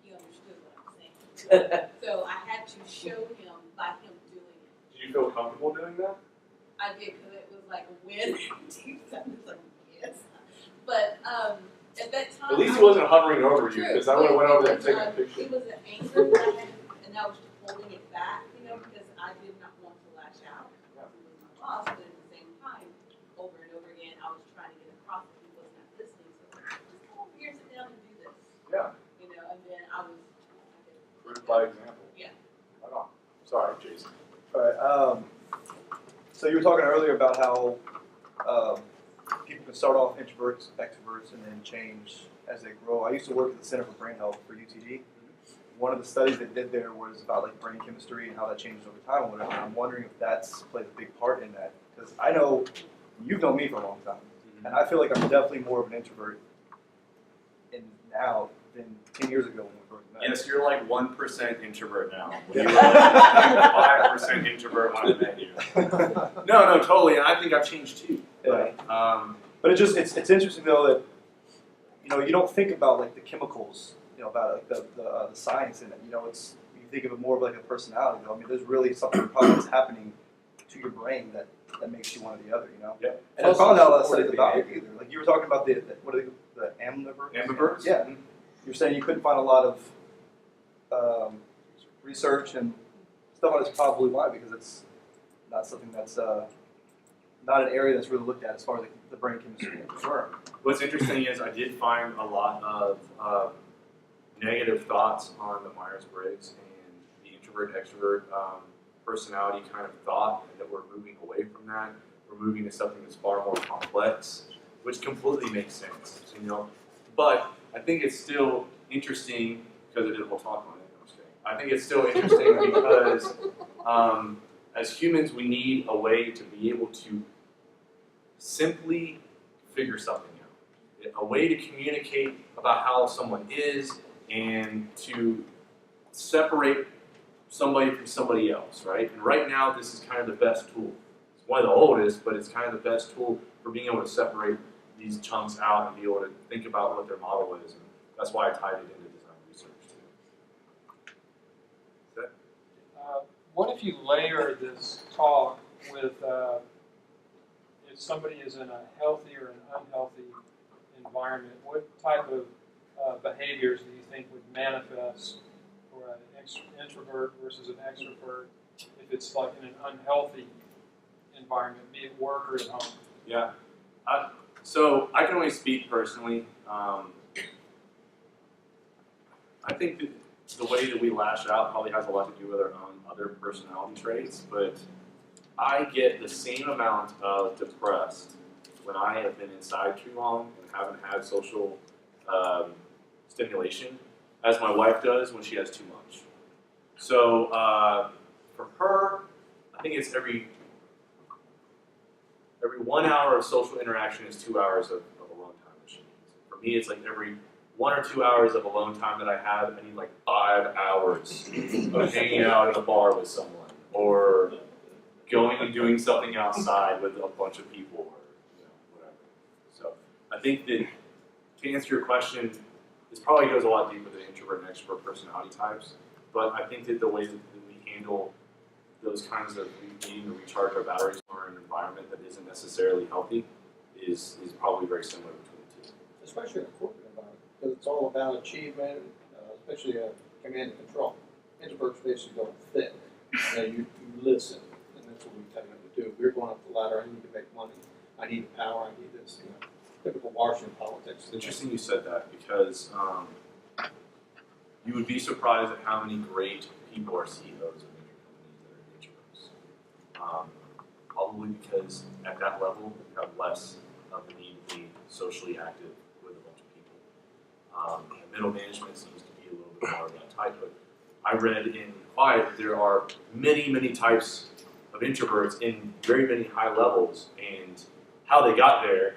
he understood what I'm saying. So I had to show him by him doing it. Did you feel comfortable doing that? I did, because it was like a win. I was like, yes. But at that time, At least he wasn't hovering over you, because I would have went over there and taken a It picture. was an anger that I had, and I was just holding it back, because I did not want to lash out. Because he was my boss, but at the same time, over and over again, I was trying to get across that he was not listening. So I was like, just come over here, sit down, and do this. Yeah. And then I was. Proof by example. Yeah. Right on. Sorry, Jason. All right. So you were talking earlier about how people can start off introverts, extroverts, and then change as they grow. I used to work at the Center for Brain Health for UTD. One of the studies they did there was about like brain chemistry and how that changes over time and whatever. And I'm wondering if that's played a big part in that, because I know you've known me for a long time, and I feel like I'm definitely more of an introvert now than 10 years ago when we first met. Yes, you're like 1% introvert now. You were like 5% introvert when I met you. No, totally, and I think I've changed too. Yeah. But it's interesting though that you don't think about like the chemicals, about like the science in it. It's you think of it more of like a personality though. I mean, there's really something probably that's happening to your brain that makes you one or the other. Yeah. And there's probably not a lot of studies about it either. Like you were talking about the ambiverts. Ambiverts? Yeah. You're saying you couldn't find a lot of research and stuff on this, probably why, because it's not something that's not an area that's really looked at as far as the brain chemistry is concerned. What's interesting is I did find a lot of negative thoughts on the Myers-Briggs and the introvert-extrovert personality kind of thought, and that we're moving away from that. We're moving to something that's far more complex, which completely makes sense, But I think it's still interesting, because I did a whole talk on it, I'm just kidding. I think it's still interesting because as humans we need a way to be able to simply figure something out. A way to communicate about how someone is and to separate somebody from somebody else, right? And right now this is kind of the best tool. It's one of the oldest, but it's kind of the best tool for being able to separate these chunks out and be able to think about what their model is. And that's why I tied it into design research too. What if you layer this talk with if somebody is in a healthy or an unhealthy environment, what type of behaviors do you think would manifest for an introvert versus an extrovert if it's like in an unhealthy environment, be it work or at home? Yeah. So I can only speak personally. I think that the way that we lash out probably has a lot to do with our own other personality traits, but I get the same amount of depressed when I have been inside too long and haven't had social stimulation as my wife does when she has too much. So for her, I think it's every 1 hour of social interaction is 2 hours of alone time that she needs. For me, it's like every 1 or 2 hours of alone time that I have, I need like 5 hours of hanging out at a bar with someone, or going be doing something outside with a bunch of people or whatever. So I think that to answer your question, this probably goes a lot deeper than introvert and extrovert personality types. But I think that the way that we handle those kinds of needing to recharge our batteries or an environment that isn't necessarily healthy is probably very similar between the two. Especially in a corporate environment, because it's all about achievement, especially command and control. Introverts basically don't fit. You listen, and that's what we tell them to do. We're going up the ladder. I need to make money. I need power. I need this. Typical Washington politics. It's interesting you said that because you would be surprised at how many great people are CEOs of major companies that are introverts. Probably because at that level you have less of the need to be socially active with a bunch of people. Middle management seems to be a little bit more of that type, but I read in Quiet that there are many, many types of introverts in very many high levels, and how they got there,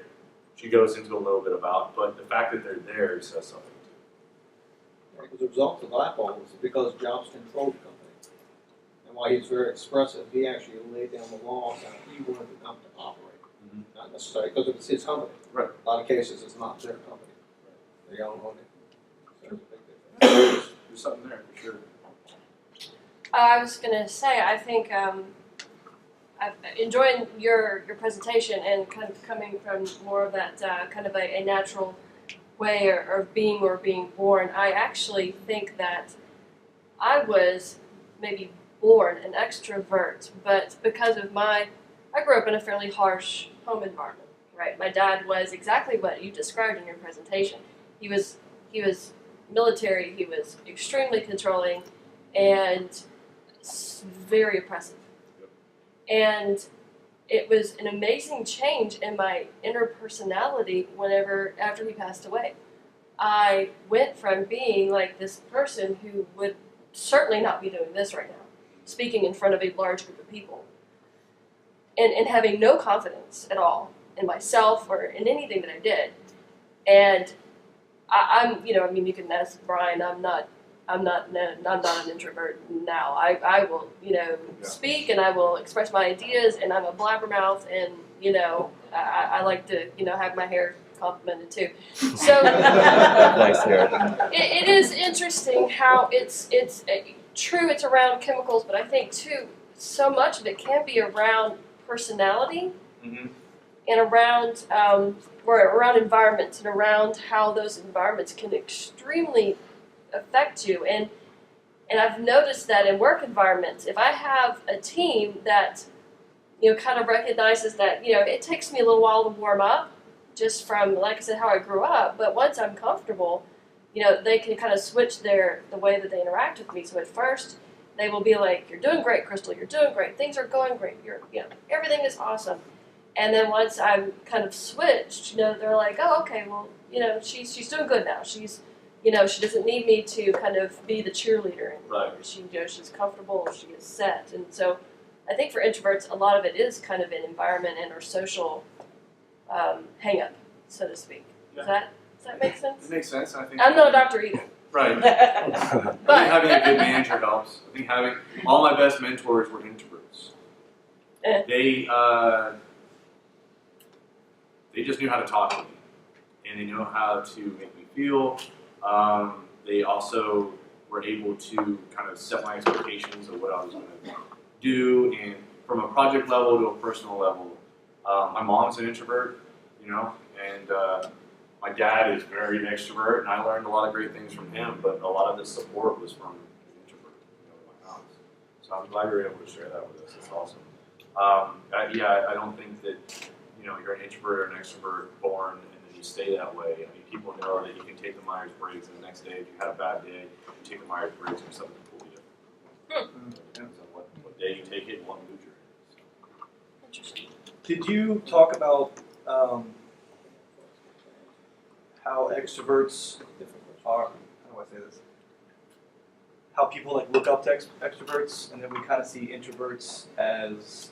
she goes into a little bit about, but the fact that they're there says something too. Because the result of that was because Jobs controlled the company. And while he's very expressive, he actually laid down the laws on how he wanted the company to operate. Not necessarily because it's his company. Right. A lot of cases, it's not their company. They don't own it. So there's a big difference. There's something there for sure. I was going to say, I think I'm enjoying your presentation and kind of coming from more of that kind of a natural way of being or being born. I actually think that I was maybe born an extrovert, but because of I grew up in a fairly harsh home environment, right? My dad was exactly what you described in your presentation. He was military, he was extremely controlling, and very oppressive. And it was an amazing change in my inner personality after he passed away. I went from being like this person who would certainly not be doing this right now, speaking in front of a large group of people, and having no confidence at all in myself or in anything that I did. And I'm you can ask Brian, I'm not an introvert now. I will, speak and I will express my ideas, and I'm a blabbermouth, and I like to, have my hair complimented too. So Nice hair. It is interesting how it's true. It's around chemicals, but I think too so much of it can be around personality and around around environments and around how those environments can extremely affect you. And I've noticed that in work environments, if I have a team that kind of recognizes that it takes me a little while to warm up, just from, like I said, how I grew up, but once I'm comfortable, they can kind of switch the way that they interact with me. So at first they will be like, "You're doing great, Crystal, you're doing great, things are going great, everything is awesome." And then once I'm kind of switched, they're like, "Oh, okay, well, she's doing good now. She's she doesn't need me to kind of be the cheerleader anymore. Right. She's comfortable, she is set." And so I think for introverts, a lot of it is kind of an environment and or social hang-up, so to speak. Yeah. Does that make sense? It makes sense. I think I'm not a doctor either. Right. I think having a good manager helps. I think all my best mentors were introverts. They just knew how to talk to me, and they knew how to make me feel. They also were able to kind of set my expectations of what I was going to do, and from a project level to a personal level. My mom's an introvert, and my dad is very extrovert, and I learned a lot of great things from him, but a lot of the support was from an introvert, in my house. So I'm glad you're able to share that with us. It's awesome. I don't think that you're an introvert or an extrovert born and then you stay that way. I mean, people know that you can take the Myers-Briggs, and the next day, if you had a bad day, you take the Myers-Briggs or something completely different. It depends on what day you take it and what mood you're in. So. Interesting. Could you talk about how extroverts are? How do I say this? How people look up to extroverts, and then we kind of see introverts as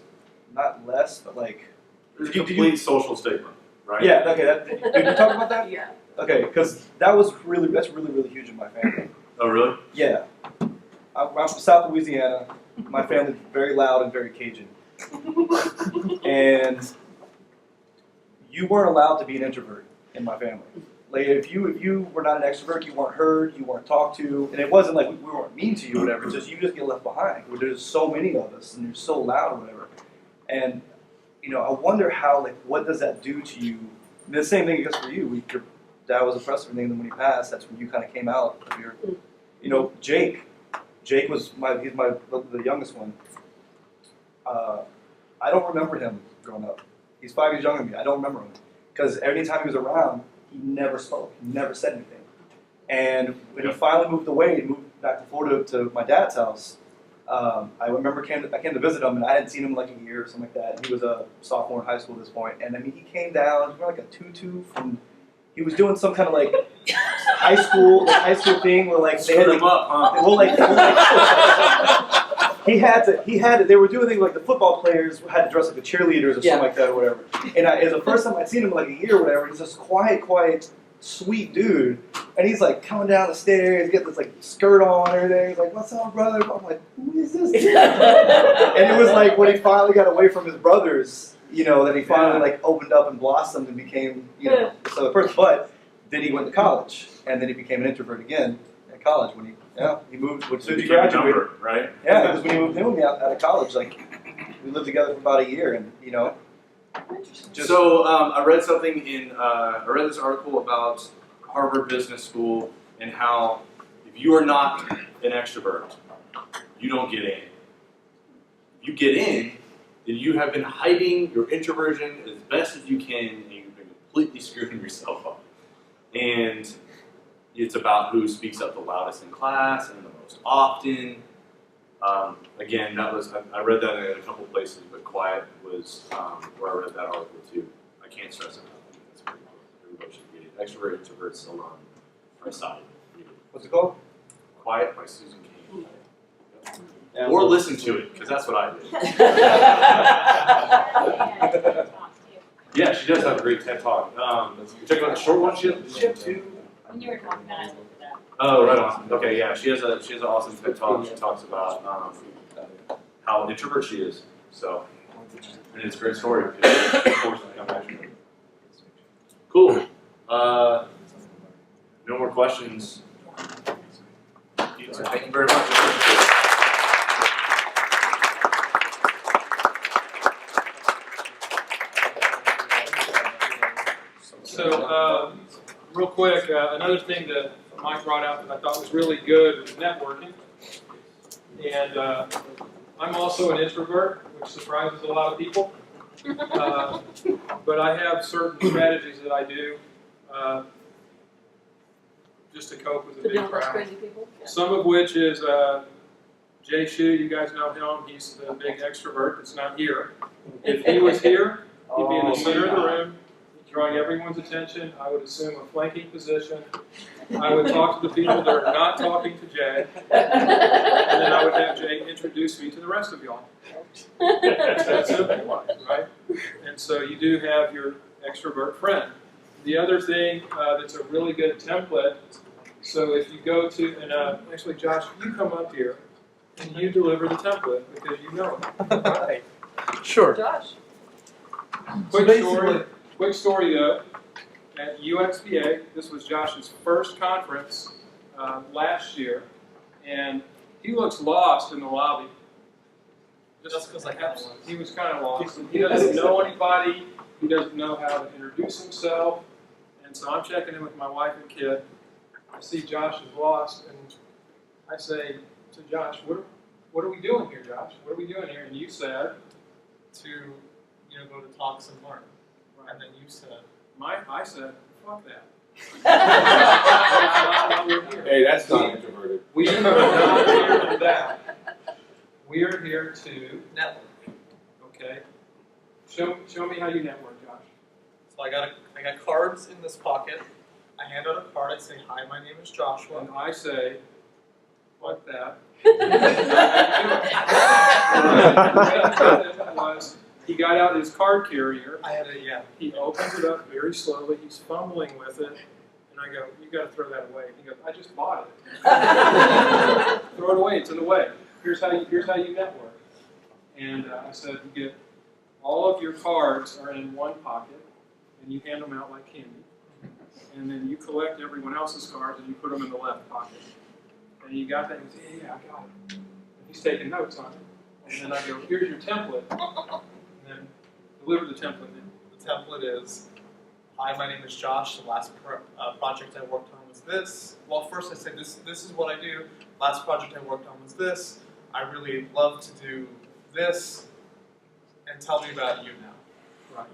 not less, but There's a complete social stigma, right? Yeah. Okay. Did you talk about that? Yeah. Okay, because that's really huge in my family. Oh, really? Yeah. I'm from South Louisiana. My family's very loud and very Cajun. And you weren't allowed to be an introvert in my family. Like if you were not an extrovert, you weren't heard, you weren't talked to, and it wasn't like we weren't mean to you or whatever. It's just you just get left behind. There's so many of us, and you're so loud or whatever. And you know, I wonder how like what does that do to you? The same thing I guess for you. Your dad was oppressive, and then when he passed, that's when you kind of came out of your. You know, Jake was he's the youngest one. I don't remember him growing up. He's 5 years younger than me. I don't remember him because every time he was around, he never spoke. He never said anything. And when he finally moved away, moved back to Florida to my dad's house, I remember I came to visit him, and I hadn't seen him in like a year or something like that. He was a sophomore in high school at this point, and I mean, he came down, he wore like a tutu from. He was doing some kind of like high school thing where like they had him up, huh? He had to. They were doing things like the football players had to dress like the cheerleaders or something like that or whatever. And it was the first time I'd seen him in like a year or whatever. He's this quiet, sweet dude, and he's like coming down the stairs, he's got this like skirt on and everything. He's like, "What's up, brother?" I'm like, "Who is this?" And it was like when he finally got away from his brothers, you know, that he finally like opened up and blossomed and became, you know, this other person. But then he went to college, and then he became an introvert again at college when he moved. As soon as he graduated, right? Yeah, because when he moved in with me out of college, like we lived together for about a year, and you know. So I read something I read this article about Harvard Business School and how if you are not an extrovert, you don't get in. If you get in, then you have been hiding your introversion as best as you can, and you've been completely screwing yourself up. And it's about who speaks up the loudest in class and the most often. Again, I read that in a couple places, but quiet was where I read that article too. I can't stress it enough. That's pretty cool. Everybody should read it. Extrovert, Introverts, still on my side. What's it called? Quiet by Susan Cain. Yep. Or listen to it, because that's what I did. Yeah, she does have a great TED Talk. Check out the short one. She have two. When you were talking about it, Oh, right on. Okay, yeah, she has an awesome TED Talk. She talks about how introvert she is. So, and it's a great story. Cool. No more questions. Thank you very much. So, real quick, another thing that Mike brought out that I thought was really good was networking. And I'm also an introvert, which surprises a lot of people. But I have certain strategies that I do just to cope with the big crowd. Some of which is Jay Shu, you guys know him, he's the big extrovert that's not here. If he was here, he'd be in the center of the room, drawing everyone's attention. I would assume a flanking position. I would talk to the people that are not talking to Jay, and then I would have Jay introduce me to the rest of y'all. It's that simple, right? And so you do have your extrovert friend. The other thing that's a really good template, so if you go to, and actually Josh, you come up here and you deliver the template because you know it. Right. Sure. Josh. Quick story though. At UXPA, this was Josh's first conference last year, and he looks lost in the lobby. Just because he was kind of lost. He doesn't know anybody. He doesn't know how to introduce himself. And so I'm checking in with my wife and kid. I see Josh is lost, and I say to Josh, "What are we doing here, Josh? What are we doing here?" And you said To go to talks and learn. Right. And then you said, I said, "Fuck that." Hey, that's not introverted. We are not here for that. We are here to network. Okay. Show me how you network, Josh. So I got cards in this pocket. I hand out a card. I say, "Hi, my name is Joshua." And I say, "Fuck that." was he got out his card carrier. He opens it up very slowly. He's fumbling with it, and I go, "You got to throw that away." He goes, "I just bought it." Throw it away. It's in the way. Here's how you network. And I said, you get all of your cards are in one pocket, and you hand them out like candy. And then you collect everyone else's cards, and you put them in the left pocket. And you got that, and he said, yeah, I got it. And he's taking notes on it. And then I go, here's your template. And then deliver the template in. The template is, hi, my name is Josh. The last project I worked on was this. Well, first I say this is what I do. Last project I worked on was this. I really love to do this. And tell me about you now. Right.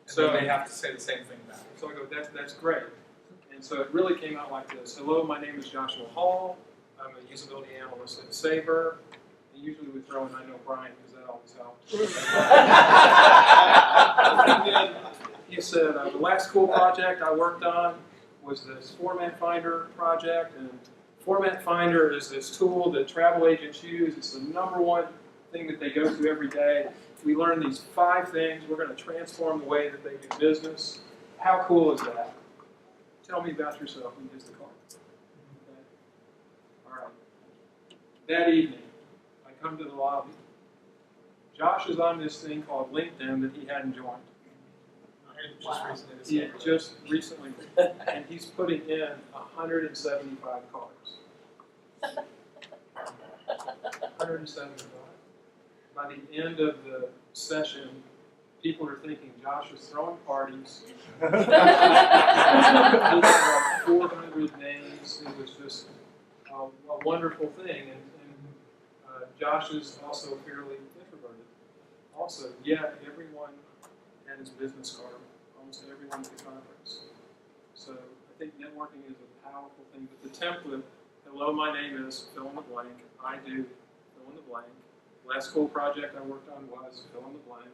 And So then they have to say the same thing back. So I go, that's great. And so it really came out like this. Hello, my name is Joshua Hall. I'm a usability analyst at Sabre. And usually we throw in, I know Brian, because that always helps. And then he said, the last cool project I worked on was this Format Finder project. And Format Finder is this tool that travel agents use. It's the #1 thing that they go to every day. We learned these 5 things. We're going to transform the way that they do business. How cool is that? Tell me about yourself. And gives the card. Okay. All right. That evening, I come to the lobby. Josh is on this thing called LinkedIn that he hadn't joined. He had just recently, and he's putting in 175 cards. 175. By the end of the session, people are thinking Josh is throwing parties. He had like 400 names. It was just a wonderful thing. And Josh is also fairly introverted. Also, yet everyone had his business card. Almost everyone at the conference. So I think networking is a powerful thing. But the template, hello, my name is fill in the blank. I do fill in the blank. Last cool project I worked on was fill in the blank.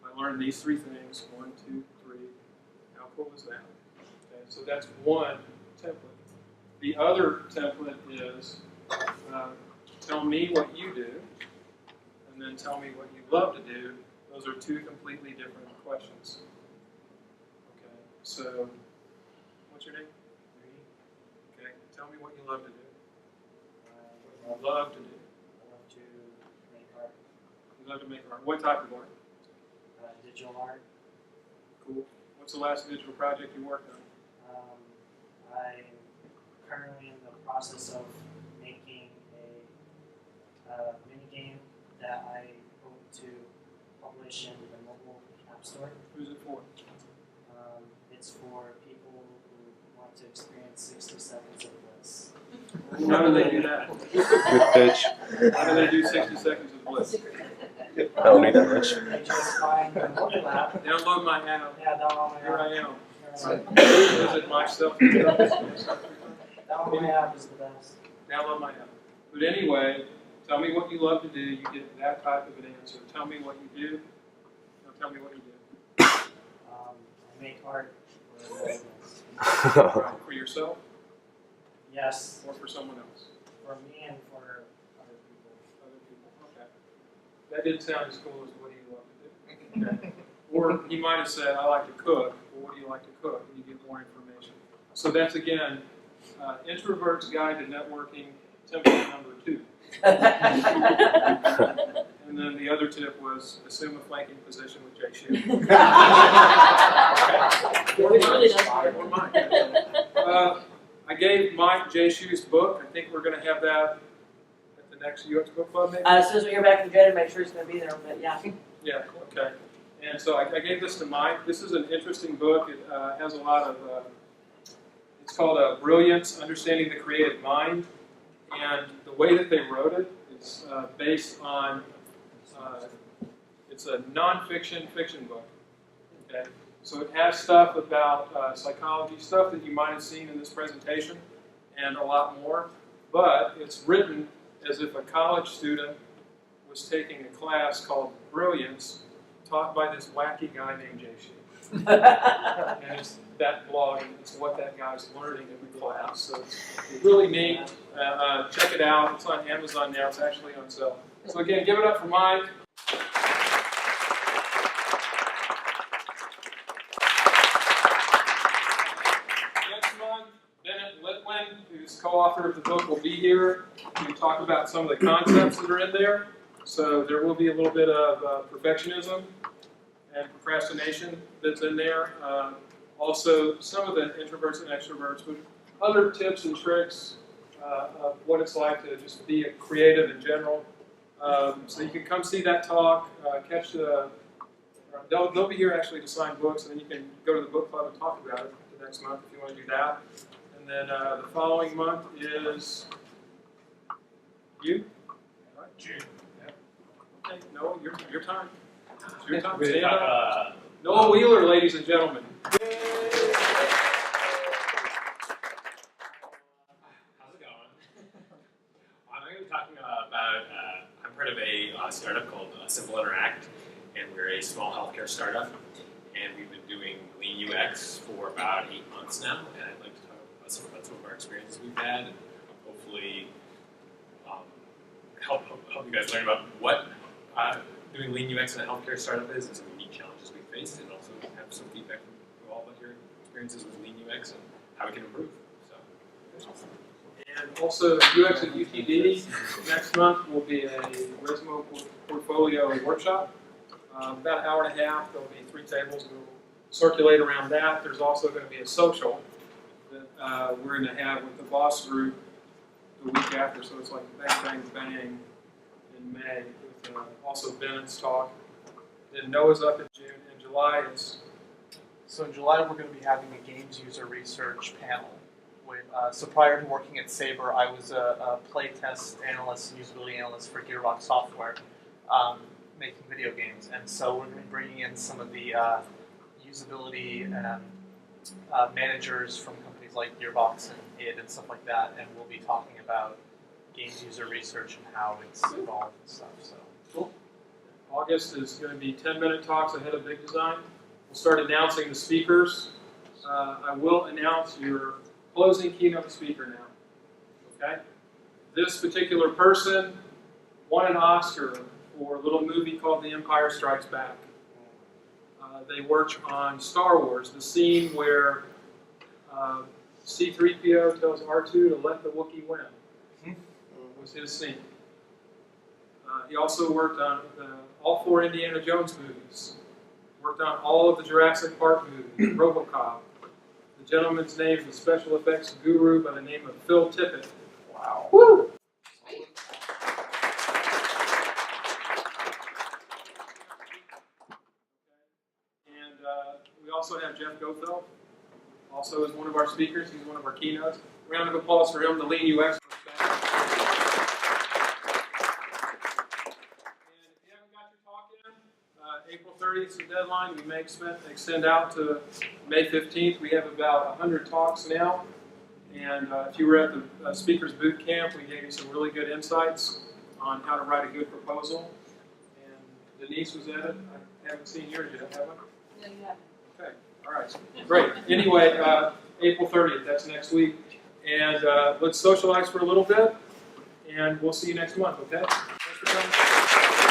I learned these 3 things, 1, 2, 3. How cool is that? Okay, so that's one template. The other template is tell me what you do, and then tell me what you love to do. Those are 2 completely different questions. Okay, so what's your name? Okay, tell me what you love to do. What you love to do. You love to make art. What type of art? Digital art. Cool. What's the last digital project you worked on? I'm currently in the process of making a mini game that I hope to publish in the mobile app store. Who's it for? It's for people who want to experience 60 seconds of bliss. How do they do that? Good pitch. How do they do 60 seconds of bliss? I don't need that much. They just find the mobile app. Download my app. Yeah, download my Here app. I am. Visit my self. Download my app is the best. Download my app. But anyway, tell me what you love to do. You get that type of an answer. Tell me what you do. Now tell me what you do. I make art for business. Right. For yourself? Yes. Or for someone else? For me and for other people. Other people. Okay. That didn't sound as cool as what do you love to do. Okay. Or he might have said, I like to cook. Well, what do you like to cook? And you get more information. So that's, again, Introverts Guide to Networking, template number 2. And then the other tip was assume a flanking position with Jay Shue. Or mine. I gave Mike Jay Shue's book. I think we're going to have that at the next UX Book Club, maybe? As soon as we hear back from Jed, make sure he's going to be there, but yeah. Yeah, okay. And so I gave this to Mike. This is an interesting book. It has a lot of, it's called Brilliance, Understanding the Creative Mind. And the way that they wrote it is based on, it's a non-fiction fiction book. Okay? So it has stuff about psychology, stuff that you might have seen in this presentation, and a lot more. But it's written as if a college student was taking a class called Brilliance, taught by this wacky guy named Jay Shue. And it's that blog, and it's what that guy's learning in the class. So it's really neat. Check it out. It's on Amazon now. It's actually on sale. So again, give it up for Mike. Next month, Bennett Litwin, who's co-author of the book, will be here to talk about some of the concepts that are in there. So there will be a little bit of perfectionism and procrastination that's in there. Also, some of the introverts and extroverts, but other tips and tricks of what it's like to just be a creative in general. So you can come see that talk, catch the, they'll be here actually to sign books, and then you can go to the book club and talk about it the next month if you want to do that. And then the following month is you? Right? June. Yeah. Okay, Noah, your time. It's your time. We're gonna Stand talk, up. Noah Wheeler, ladies and gentlemen. How's it going? I'm going to be talking about, I'm part of a startup called Simple Interact, and we're a small healthcare startup, and we've been doing lean UX for about 8 months now, and I'd like to talk about some of our experiences we've had, and hopefully help you guys learn about what doing lean UX in a healthcare startup is, and some unique challenges we faced, and also have some feedback from you all about your experiences with lean UX and how we can improve. So, And also UX at UTD next month will be a Resmo portfolio workshop. About an hour and a half. There'll be 3 tables. We'll circulate around that. There's also going to be a social that we're going to have with the boss group the week after. So it's like bang, bang, bang in May with also Bennett's talk. Then Noah's up in June. In July is... So in July, we're going to be having a games user research panel. So prior to working at Sabre, I was a playtest analyst, usability analyst for Gearbox Software, making video games. And so we're going to be bringing in some of the usability managers from companies like Gearbox and id and stuff like that, and we'll be talking about games user research and how it's evolved and stuff. So cool. August is going to be 10-minute talks ahead of Big Design. We'll start announcing the speakers. I will announce your closing keynote speaker now. Okay? This particular person won an Oscar for a little movie called The Empire Strikes Back. They worked on Star Wars, the scene where C-3PO tells R2 to let the Wookiee win. Was his scene. He also worked on all 4 Indiana Jones movies. Worked on all of the Jurassic Park movies, RoboCop. The gentleman's name is a special effects guru by the name of Phil Tippett. wow. Woo! And we also have Jeff Gofeld, also is one of our speakers. He's one of our keynotes. Round of applause for him, the Lean UX. April 30th is the deadline. We may extend out to May 15th. We have about 100 talks now. And if you were at the Speakers Boot Camp, we gave you some really good insights on how to write a good proposal. And Denise was at it. I haven't seen yours yet, have I? No, you haven't. Okay, all right. Great. Anyway, April 30th, that's next week. And let's socialize for a little bit. And we'll see you next month, okay? Thanks for coming.